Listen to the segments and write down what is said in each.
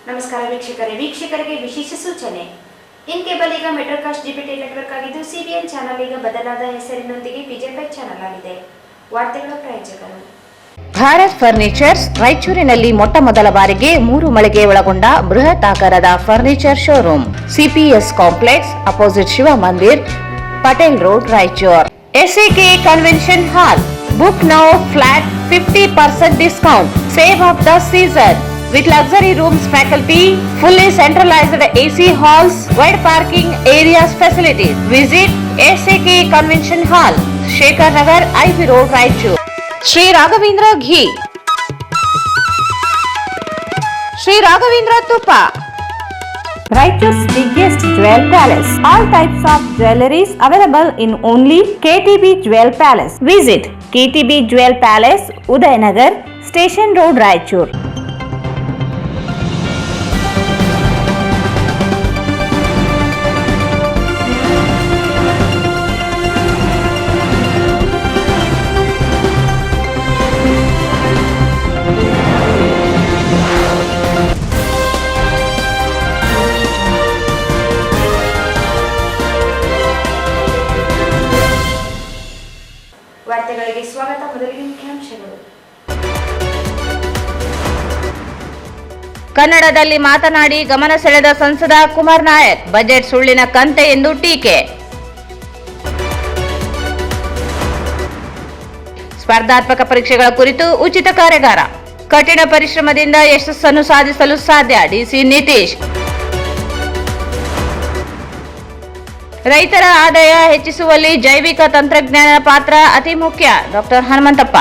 ನಮಸ್ಕಾರ ವೀಕ್ಷಕರಿಗೆ ವಿಶೇಷ ಸೂಚನೆ. ಇನ್ ಕೇಬಲ್ ಈಗ ಮೆಟ್ರೋಕಾಸ್ಟ್ ಜಿಪಿಟಿ ನೆಟ್ವರ್ಕ್ ಆಗಿದ್ದು ಸಿಬಿಎನ್ ಚಾನೆಲ್ ಈಗ ಬದಲಾದ ಹೆಸರಿನೊಂದಿಗೆ ವಿಜಯಪೈ ಚಾನೆಲ್ ಆಗಿದೆ. ವಾರ್ತೆಗಳ ಪ್ರಾಯೋಜಕರು ಭಾರತ್ ಫರ್ನಿಚರ್ಸ್ ರಾಯಚೂರಿನಲ್ಲಿ ಮೊಟ್ಟ ಮೊದಲ ಬಾರಿಗೆ 3 ಮಳಿಗೆ ಒಳಗೊಂಡ ಬೃಹತ್ ಆಕಾರದ furniture showroom. CPS complex opposite Shiva Mandir, Patel road, Raichur. SAK convention hall. Book now flat 50% discount. Save of the season. With luxury rooms, faculty, fully centralized AC halls, wide parking areas facilities. Visit SAK Convention Hall, Shekhar Nagar, IV Road, Raichur. Sri Raghavendra Ghee. Sri Raghavendra Tupa. Raichur's biggest jewel palace. All types of jewelries available in only KTB Jewel Palace. Visit KTB Jewel Palace, Udayanagar, Station Road, Raichur. ವಾರ್ತೆಗಳಿಗೆ ಸ್ವಾಗತ. ಮೊದಲಿಗೆ ಮುಖ್ಯಾಂಶಗಳು. ಕನ್ನಡದಲ್ಲಿ ಮಾತನಾಡಿ ಗಮನ ಸೆಳೆದ ಸಂಸದ Kumar Nayak. Budget ಸುಳ್ಳಿನ ಕಂತೆ ಎಂದು ಟೀಕೆ. ಸ್ಪರ್ಧಾತ್ಮಕ ಪರೀಕ್ಷೆಗಳ ಕುರಿತು ಉಚಿತ ಕಾರ್ಯಾಗಾರ. ಕಠಿಣ ಪರಿಶ್ರಮದಿಂದ ಯಶಸ್ಸನ್ನು ಸಾಧಿಸಲು ಸಾಧ್ಯ, ಡಿಸಿ ನಿತೀಶ್. ರೈತರ ಆದಾಯ ಹೆಚ್ಚಿಸುವಲ್ಲಿ ಜೈವಿಕ ತಂತ್ರಜ್ಞಾನದ ಪಾತ್ರ ಅತಿ ಮುಖ್ಯ, ಡಾಕ್ಟರ್ ಹನುಮಂತಪ್ಪ.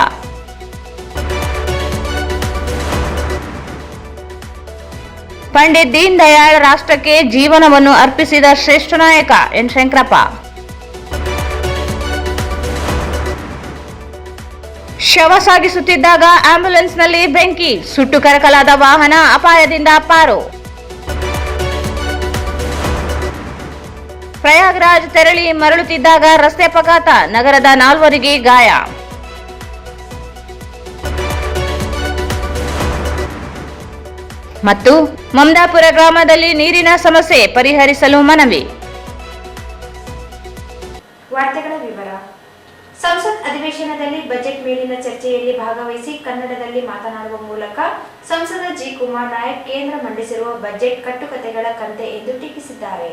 ಪಂಡಿತ್ ದೀನ್ ದಯಾಳ್ ರಾಷ್ಟ್ರಕ್ಕೆ ಜೀವನವನ್ನು ಅರ್ಪಿಸಿದ ಶ್ರೇಷ್ಠ ನಾಯಕ, ಎನ್ ಶಂಕರಪ್ಪ. ಶವ ಸಾಗಿಸುತ್ತಿದ್ದಾಗ ಆಂಬ್ಯುಲೆನ್ಸ್ನಲ್ಲಿ ಬೆಂಕಿ, ಸುಟ್ಟು ಕರಕಲಾದ ವಾಹನ, ಅಪಾಯದಿಂದ ಪಾರು. ಪ್ರಯಾಗ್ರಾಜ್ ತೆರಳಿ ಮರಳುತ್ತಿದ್ದಾಗ ರಸ್ತೆ ಅಪಘಾತ, ನಗರದ 4 ಗಾಯ. ಮತ್ತು ಮಮದಾಪುರ ಗ್ರಾಮದಲ್ಲಿ ನೀರಿನ ಸಮಸ್ಯೆ ಪರಿಹರಿಸಲು ಮನವಿ. ವಾರ್ತೆಗಳ ವಿವರ. ಸಂಸತ್ ಅಧಿವೇಶನದಲ್ಲಿ ಬಜೆಟ್ ಮೇಲಿನ ಚರ್ಚೆಯಲ್ಲಿ ಭಾಗವಹಿಸಿ ಕನ್ನಡದಲ್ಲಿ ಮಾತನಾಡುವ ಮೂಲಕ ಸಂಸದ ಜಿ. ಕುಮಾರ್ ನಾಯಕ್ ಕೇಂದ್ರ ಮಂಡಿಸಿರುವ ಬಜೆಟ್ ಕಟ್ಟುಕತೆಗಳ ಕಂತೆ ಎಂದು ಟೀಕಿಸಿದ್ದಾರೆ.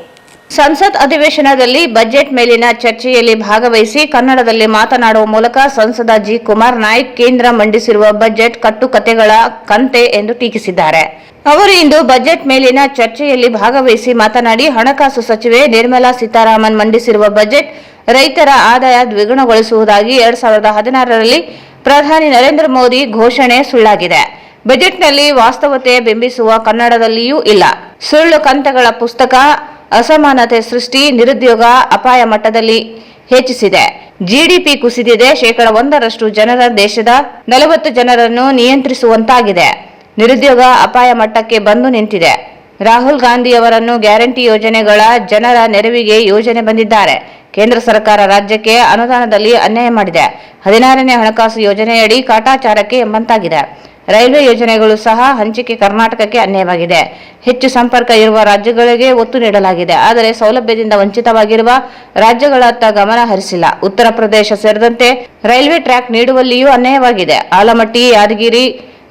ಸಂಸತ್ ಅಧಿವೇಶನದಲ್ಲಿ ಬಜೆಟ್ ಮೇಲಿನ ಚರ್ಚೆಯಲ್ಲಿ ಭಾಗವಹಿಸಿ ಕನ್ನಡದಲ್ಲಿ ಮಾತನಾಡುವ ಮೂಲಕ ಸಂಸದ ಜಿ. ಕುಮಾರ್ ನಾಯಕ್ ಕೇಂದ್ರ ಮಂಡಿಸಿರುವ ಬಜೆಟ್ ಕಟ್ಟುಕತೆಗಳ ಕಂತೆ ಎಂದು ಟೀಕಿಸಿದ್ದಾರೆ. ಅವರು ಇಂದು ಬಜೆಟ್ ಮೇಲಿನ ಚರ್ಚೆಯಲ್ಲಿ ಭಾಗವಹಿಸಿ ಮಾತನಾಡಿ, ಹಣಕಾಸು ಸಚಿವೆ ನಿರ್ಮಲಾ ಸೀತಾರಾಮನ್ ಮಂಡಿಸಿರುವ ಬಜೆಟ್ ರೈತರ ಆದಾಯ ದ್ವಿಗುಣಗೊಳಿಸುವುದಾಗಿ 2016ರಲ್ಲಿ ಪ್ರಧಾನಿ ನರೇಂದ್ರ ಮೋದಿ ಘೋಷಣೆ ಸುಳ್ಳಾಗಿದೆ. ಬಜೆಟ್ನಲ್ಲಿ ವಾಸ್ತವತೆ ಬಿಂಬಿಸುವ ಕನ್ನಡದಲ್ಲಿಯೂ ಇಲ್ಲ. ಸುಳ್ಳು ಕಂತೆಗಳ ಪುಸ್ತಕ, ಅಸಮಾನತೆ ಸೃಷ್ಟಿ, ನಿರುದ್ಯೋಗ ಅಪಾಯ ಮಟ್ಟದಲ್ಲಿ ಹೆಚ್ಚಿಸಿದೆ, ಜಿಡಿಪಿ ಕುಸಿದಿದೆ, 1% ಜನರ ದೇಶದ 40 ಜನರನ್ನು ನಿಯಂತ್ರಿಸುವಂತಾಗಿದೆ, ನಿರುದ್ಯೋಗ ಅಪಾಯ ಮಟ್ಟಕ್ಕೆ ಬಂದು ನಿಂತಿದೆ. ರಾಹುಲ್ ಗಾಂಧಿಯವರನ್ನು ಗ್ಯಾರಂಟಿ ಯೋಜನೆಗಳ ಜನರ ನೆರವಿಗೆ ಯೋಜನೆ ಬಂದಿದ್ದಾರೆ. ಕೇಂದ್ರ ಸರ್ಕಾರ ರಾಜ್ಯಕ್ಕೆ ಅನುದಾನದಲ್ಲಿ ಅನ್ಯಾಯ ಮಾಡಿದೆ. 16ನೇ ಹಣಕಾಸು ಯೋಜನೆಯಡಿ ಕಾಟಾಚಾರಕ್ಕೆ ಎಂಬಂತಾಗಿದೆ. ರೈಲ್ವೆ ಯೋಜನೆಗಳು ಸಹ ಹಂಚಿಕೆ ಕರ್ನಾಟಕಕ್ಕೆ ಅನ್ಯಾಯವಾಗಿದೆ. ಹೆಚ್ಚು ಸಂಪರ್ಕ ಇರುವ ರಾಜ್ಯಗಳಿಗೆ ಒತ್ತು ನೀಡಲಾಗಿದೆ. ಆದರೆ ಸೌಲಭ್ಯದಿಂದ ವಂಚಿತವಾಗಿರುವ ರಾಜ್ಯಗಳತ್ತ ಗಮನ ಹರಿಸಿಲ್ಲ. ಉತ್ತರ ಪ್ರದೇಶ ಸೇರಿದಂತೆ ರೈಲ್ವೆ ಟ್ರ್ಯಾಕ್ ನೀಡುವಲ್ಲಿಯೂ ಅನ್ಯಾಯವಾಗಿದೆ. ಆಲಮಟ್ಟಿ, ಯಾದಗಿರಿ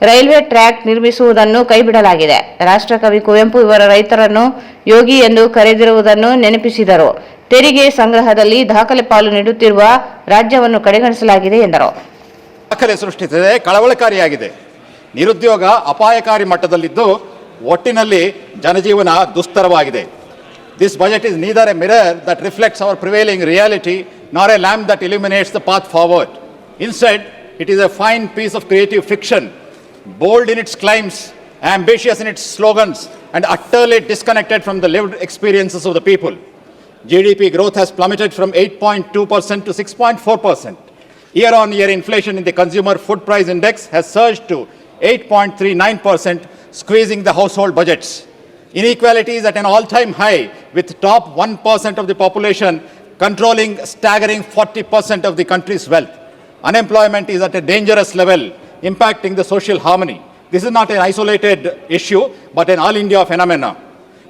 ರೈಲ್ವೆ ಟ್ರ್ಯಾಕ್ ನಿರ್ಮಿಸುವುದನ್ನು ಕೈಬಿಡಲಾಗಿದೆ. ರಾಷ್ಟ್ರಕವಿ ಕುವೆಂಪು ಇವರ ರೈತರನ್ನು ಯೋಗಿ ಎಂದು ಕರೆದಿರುವುದನ್ನು ನೆನಪಿಸಿದರು. ತೆರಿಗೆ ಸಂಗ್ರಹದಲ್ಲಿ ದಾಖಲೆ ಪಾಲು ನೀಡುತ್ತಿರುವ ರಾಜ್ಯವನ್ನು ಕಡೆಗಣಿಸಲಾಗಿದೆ ಎಂದರು. ದಾಖಲೆ ಸೃಷ್ಟಿಸಿದೆ, ಕಳವಳಕಾರಿಯಾಗಿದೆ. ನಿರುದ್ಯೋಗ ಅಪಾಯಕಾರಿ ಮಟ್ಟದಲ್ಲಿದ್ದು ಒಟ್ಟಿನಲ್ಲಿ ಜನಜೀವನ ದುಸ್ತರವಾಗಿದೆ. This budget is neither a mirror that reflects our prevailing reality nor a lamp that illuminates the path forward. Instead it is a fine piece of creative fiction, bold in its claims, ambitious in its slogans, and utterly disconnected from the lived experiences of the people. GDP growth has plummeted from 8.2% to 6.4%. Year-on-year inflation in the Consumer Food Price Index has surged to 8.39%, squeezing the household budgets. Inequality is at an all-time high, with top 1% of the population controlling staggering 40% of the country's wealth. Unemployment is at a dangerous level, impacting the social harmony. This is not an isolated issue, but an all-India phenomenon.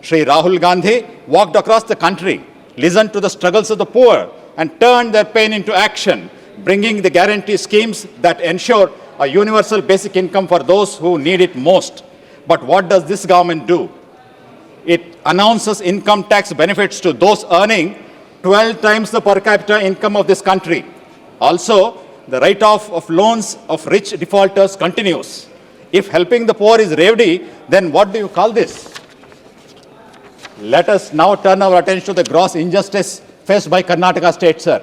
Shri Rahul Gandhi walked across the country, listened to the struggles of the poor, and turned their pain into action, bringing the guarantee schemes that ensure a universal basic income for those who need it most. But what does this government do? It announces income tax benefits to those earning 12 times the per capita income of this country. Also, the write-off of loans of rich defaulters continues. If helping the poor is revdi, then what do you call this? Let us now turn our attention to the gross injustice faced by Karnataka state, sir.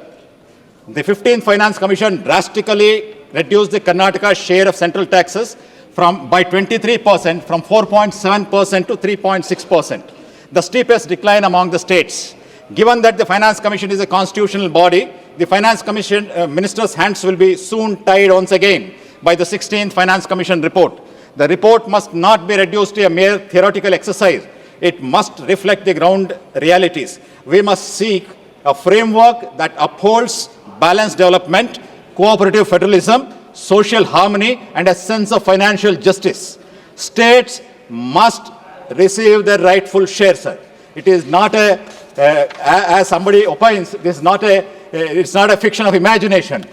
The 15th Finance Commission drastically reduced the Karnataka share of central taxes by 23%, from 4.7% to 3.6%, the steepest decline among the states. Given that the Finance Commission is a constitutional body, the Finance Commission minister's hands will be soon tied once again by the 16th Finance Commission report. The report must not be reduced to a mere theoretical exercise. It must reflect the ground realities. We must seek a framework that upholds balanced development, cooperative federalism, social harmony, and a sense of financial justice. States must receive their rightful share, sir. It is not as somebody opines, this is it's not a fiction of imagination.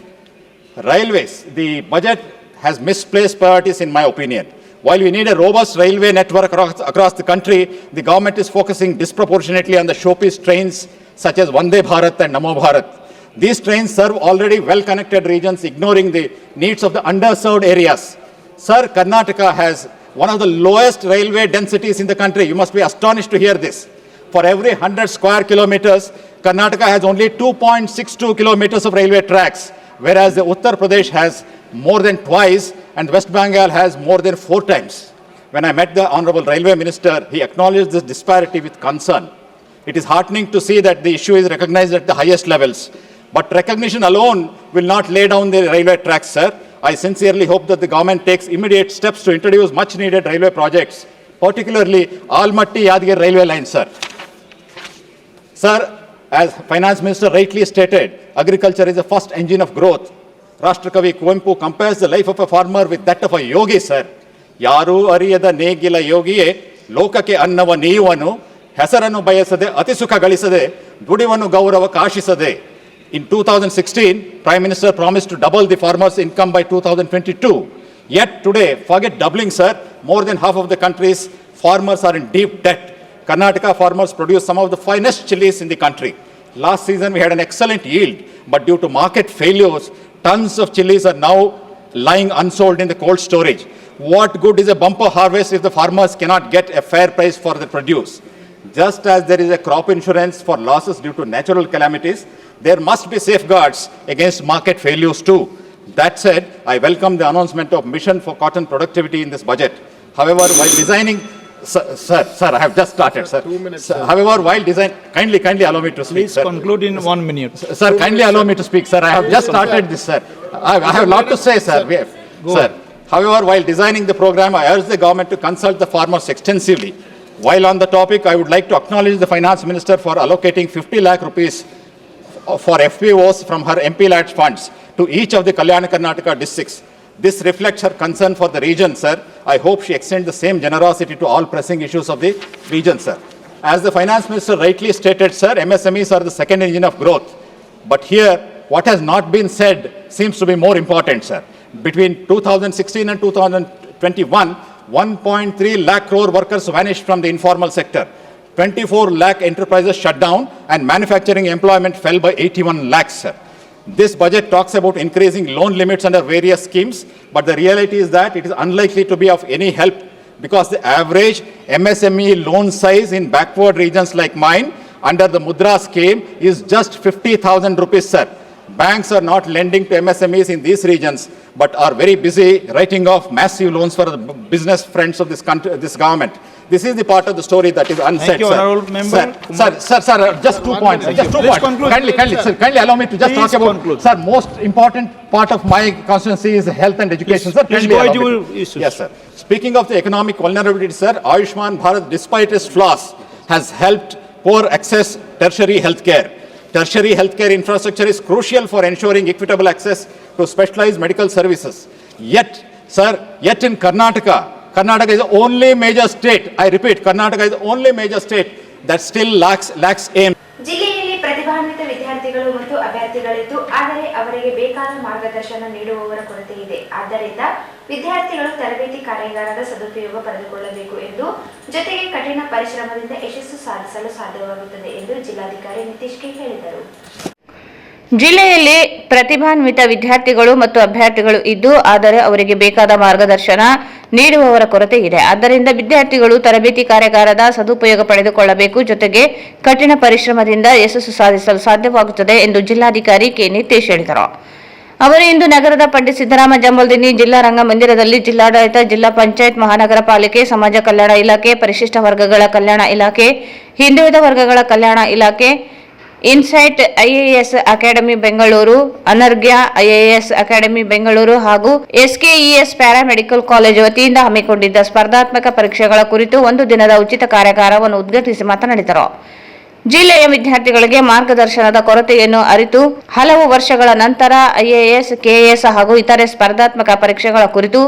Railways, the budget has misplaced priorities in my opinion. While we need a robust railway network across the country, the government is focusing disproportionately on the showpiece trains such as Vande Bharat and Namo Bharat. These trains serve already well-connected regions, ignoring the needs of the underserved areas. Sir, Karnataka has one of the lowest railway densities in the country. You must be astonished to hear this. For every 100 square kilometers, Karnataka has only 2.62 kilometers of railway tracks, whereas the Uttar Pradesh has more than twice and West Bengal has more than 4 times. When I met the Honorable Railway Minister, he acknowledged this disparity with concern. It is heartening to see that the issue is recognized at the highest levels. But recognition alone will not lay down the railway tracks, sir. I sincerely hope that the government takes immediate steps to introduce much-needed railway projects, particularly Almaty-Yadgir railway line, sir. Sir, as Finance Minister rightly stated, agriculture is the first engine of growth. Rashtrakavi Kuvenpu compares the life of a farmer with that of a yogi, sir. Yaru ariyada negila yogiye lokake annava neeyuvanu ಹೆಸರನ್ನು ಬಯಸದೆ ಅತಿಸುಖ ಗಳಿಸದೆ ದುಡಿವನ್ನು ಗೌರವ ಕಾಶಿಸದೆ. In 2016, Prime Minister promised to double the farmers' income by 2022. Yet today, forget doubling, sir, more than half of the country's farmers are in deep debt. Karnataka farmers produce some of the finest chilies in the country. Last season, we had an excellent yield, but due to market failures, tons of chilies are now lying unsold in the cold storage. What good is a bumper harvest if the farmers cannot get a fair price for the produce? Just as there is a crop insurance for losses due to natural calamities, there must be safeguards against market failures too. That said, I welcome the announcement of Mission for Cotton Productivity in this budget. However, while designing, sir, I have just started, sir. 2 minutes, Sir, however, while design, kindly allow me to speak, Please sir. conclude in 1 minute. Sir, kindly allow me to speak, sir. I have just started this, sir. I have a lot to say, sir. Sir, however, while designing the program, I urge the government to consult the farmers extensively. While on the topic, I would like to acknowledge the Finance Minister for allocating 50 lakh rupees for FPOs from her MP LAT funds to each of the Kalyana Karnataka districts. This reflects her concern for the region, sir. I hope she extends the same generosity to all pressing issues of the region, sir. As the Finance Minister rightly stated, sir, MSMEs are the second engine of growth. But here, what has not been said seems to be more important, sir. Between 2016 and 2021, 1.3 lakh crore workers vanished from the informal sector. 24 lakh enterprises shut down and manufacturing employment fell by 81 lakhs, sir. This budget talks about increasing loan limits under various schemes, but the reality is that it is unlikely to be of any help because the average MSME loan size in backward regions like mine under the Mudra scheme is just 50,000 rupees, sir. Banks are not lending to MSMEs in these regions, but are very busy writing off massive loans for the business friends of this country, this government. This is the part of the story that is unsaid, Thank you, sir. Honourable Member. Sir, just 2 points. minute. Just 2 Please points. conclude. Kindly allow me to just Please talk about, conclude. sir, most important part of my constituency is health and education, sir. Please Kindly go ahead allow me your to- issues. Yes, sir. Speaking of the economic vulnerability, sir, Ayushman Bharat, despite its flaws, has helped poor access tertiary healthcare. Tertiary healthcare infrastructure is crucial for ensuring equitable access to specialized medical services. Yet, Sir, yet in Karnataka is the only major state, I repeat, Karnataka is the only major state that still lacks aim. ಜಿಲ್ಲೆಯಲ್ಲಿ ಪ್ರತಿಭಾನ್ವಿತ ವಿದ್ಯಾರ್ಥಿಗಳು ಮತ್ತು ಅಭ್ಯರ್ಥಿಗಳಿದ್ದು ಆದರೆ ಅವರಿಗೆ ಬೇಕಾದ ಮಾರ್ಗದರ್ಶನ ನೀಡುವವರ ಕೊರತೆ ಇದೆ. ಆದ್ದರಿಂದ ವಿದ್ಯಾರ್ಥಿಗಳು ತರಬೇತಿ ಕಾರ್ಯಾಗಾರದ ಸದುಪಯೋಗ ಪಡೆದುಕೊಳ್ಳಬೇಕು ಎಂದು ಜೊತೆಗೆ ಕಠಿಣ ಪರಿಶ್ರಮದಿಂದ ಯಶಸ್ಸು ಸಾಧಿಸಲು ಸಾಧ್ಯವಾಗುತ್ತದೆ ಎಂದು ಜಿಲ್ಲಾಧಿಕಾರಿ ನಿತೀಶ್ ಕೆ ಹೇಳಿದರು. ಜಿಲ್ಲೆಯಲ್ಲಿ ಪ್ರತಿಭಾನ್ವಿತ ವಿದ್ಯಾರ್ಥಿಗಳು ಮತ್ತು ಅಭ್ಯರ್ಥಿಗಳು ಇದ್ದು ಆದರೆ ಅವರಿಗೆ ಬೇಕಾದ ಮಾರ್ಗದರ್ಶನ ನೀಡುವವರ ಕೊರತೆ ಇದೆ. ಆದ್ದರಿಂದ ವಿದ್ಯಾರ್ಥಿಗಳು ತರಬೇತಿ ಕಾರ್ಯಾಗಾರದ ಸದುಪಯೋಗ ಪಡೆದುಕೊಳ್ಳಬೇಕು. ಜೊತೆಗೆ ಕಠಿಣ ಪರಿಶ್ರಮದಿಂದ ಯಶಸ್ಸು ಸಾಧಿಸಲು ಸಾಧ್ಯವಾಗುತ್ತದೆ ಎಂದು ಜಿಲ್ಲಾಧಿಕಾರಿ ಕೆ ನಿತೀಶ್ ಹೇಳಿದರು. ಅವರು ಇಂದು ನಗರದ ಪಂಡಿತ್ ಸಿದ್ದರಾಮ ಜಂಬಲ್ದಿನ್ನಿ ಜಿಲ್ಲಾ ರಂಗಮಂದಿರದಲ್ಲಿ ಜಿಲ್ಲಾಡಳಿತ, ಜಿಲ್ಲಾ ಪಂಚಾಯತ್, ಮಹಾನಗರ ಪಾಲಿಕೆ, ಸಮಾಜ ಕಲ್ಯಾಣ ಇಲಾಖೆ, ಪರಿಶಿಷ್ಟ ವರ್ಗಗಳ ಕಲ್ಯಾಣ ಇಲಾಖೆ, ಹಿಂದುಳಿದ ವರ್ಗಗಳ ಕಲ್ಯಾಣ ಇಲಾಖೆ, Insight IAS academy Bengaluru, Anarghya IAS academy Bengaluru ಹಾಗೂ ಎಸ್ಕೆಇಎಸ್ ಪ್ಯಾರಾಮೆಡಿಕಲ್ ಕಾಲೇಜು ವತಿಯಿಂದ ಹಮ್ಮಿಕೊಂಡಿದ್ದ ಸ್ಪರ್ಧಾತ್ಮಕ ಪರೀಕ್ಷೆಗಳ ಕುರಿತು ಒಂದು ದಿನದ ಉಚಿತ ಕಾರ್ಯಾಗಾರವನ್ನು ಉದ್ಘಾಟಿಸಿ ಮಾತನಾಡಿದರು. ಜಿಲ್ಲೆಯ ವಿದ್ಯಾರ್ಥಿಗಳಿಗೆ ಮಾರ್ಗದರ್ಶನದ ಕೊರತೆಯನ್ನು ಅರಿತು ಹಲವು ವರ್ಷಗಳ ನಂತರ ಐಎಎಸ್, ಕೆಎಎಸ್ ಹಾಗೂ ಇತರೆ ಸ್ಪರ್ಧಾತ್ಮಕ ಪರೀಕ್ಷೆಗಳ ಕುರಿತು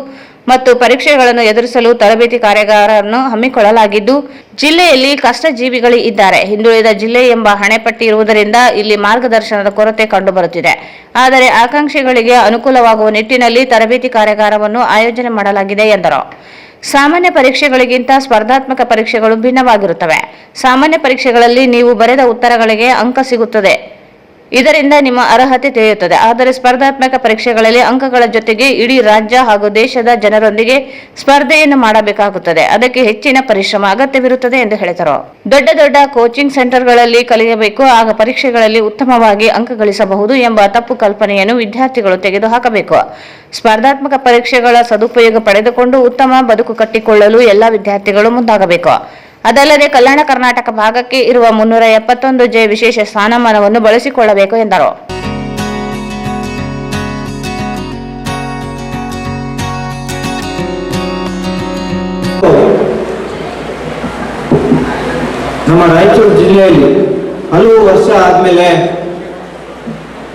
ಮತ್ತು ಪರೀಕ್ಷೆಗಳನ್ನು ಎದುರಿಸಲು ತರಬೇತಿ ಕಾರ್ಯಾಗಾರವನ್ನು ಹಮ್ಮಿಕೊಳ್ಳಲಾಗಿದ್ದು, ಜಿಲ್ಲೆಯಲ್ಲಿ ಕಷ್ಟಜೀವಿಗಳು ಇದ್ದಾರೆ, ಹಿಂದುಳಿದ ಜಿಲ್ಲೆ ಎಂಬ ಹಣೆಪಟ್ಟಿ ಇರುವುದರಿಂದ ಇಲ್ಲಿ ಮಾರ್ಗದರ್ಶನದ ಕೊರತೆ ಕಂಡುಬರುತ್ತಿದೆ. ಆದರೆ ಆಕಾಂಕ್ಷಿಗಳಿಗೆ ಅನುಕೂಲವಾಗುವ ನಿಟ್ಟಿನಲ್ಲಿ ತರಬೇತಿ ಕಾರ್ಯಾಗಾರವನ್ನು ಆಯೋಜನೆ ಮಾಡಲಾಗಿದೆ ಎಂದರು. ಸಾಮಾನ್ಯ ಪರೀಕ್ಷೆಗಳಿಗಿಂತ ಸ್ಪರ್ಧಾತ್ಮಕ ಪರೀಕ್ಷೆಗಳು ಭಿನ್ನವಾಗಿರುತ್ತವೆ. ಸಾಮಾನ್ಯ ಪರೀಕ್ಷೆಗಳಲ್ಲಿ ನೀವು ಬರೆದ ಉತ್ತರಗಳಿಗೆ ಅಂಕ ಸಿಗುತ್ತದೆ, ಇದರಿಂದ ನಿಮ್ಮ ಅರ್ಹತೆ ತಿಳಿಯುತ್ತದೆ. ಆದರೆ ಸ್ಪರ್ಧಾತ್ಮಕ ಪರೀಕ್ಷೆಗಳಲ್ಲಿ ಅಂಕಗಳ ಜೊತೆಗೆ ಇಡೀ ರಾಜ್ಯ ಹಾಗೂ ದೇಶದ ಜನರೊಂದಿಗೆ ಸ್ಪರ್ಧೆಯನ್ನು ಮಾಡಬೇಕಾಗುತ್ತದೆ. ಅದಕ್ಕೆ ಹೆಚ್ಚಿನ ಪರಿಶ್ರಮ ಅಗತ್ಯವಿರುತ್ತದೆ ಎಂದು ಹೇಳಿದರು. ದೊಡ್ಡ ದೊಡ್ಡ ಕೋಚಿಂಗ್ ಸೆಂಟರ್ಗಳಲ್ಲಿ ಕಲಿಯಬೇಕು, ಆಗ ಪರೀಕ್ಷೆಗಳಲ್ಲಿ ಉತ್ತಮವಾಗಿ ಅಂಕ ಗಳಿಸಬಹುದು ಎಂಬ ತಪ್ಪು ಕಲ್ಪನೆಯನ್ನು ವಿದ್ಯಾರ್ಥಿಗಳು ತೆಗೆದುಹಾಕಬೇಕು. ಸ್ಪರ್ಧಾತ್ಮಕ ಪರೀಕ್ಷೆಗಳ ಸದುಪಯೋಗ ಪಡೆದುಕೊಂಡು ಉತ್ತಮ ಬದುಕು ಕಟ್ಟಿಕೊಳ್ಳಲು ಎಲ್ಲ ವಿದ್ಯಾರ್ಥಿಗಳು ಮುಂದಾಗಬೇಕು. ಅದಲ್ಲದೆ ಕಲ್ಯಾಣ ಕರ್ನಾಟಕ ಭಾಗಕ್ಕೆ ಇರುವ 371 ವಿಶೇಷ ಸ್ಥಾನಮಾನವನ್ನು ಬಳಸಿಕೊಳ್ಳಬೇಕು ಎಂದರು. ನಮ್ಮ ರಾಯಚೂರು ಜಿಲ್ಲೆಯಲ್ಲಿ ಹಲವು ವರ್ಷ ಆದ್ಮೇಲೆ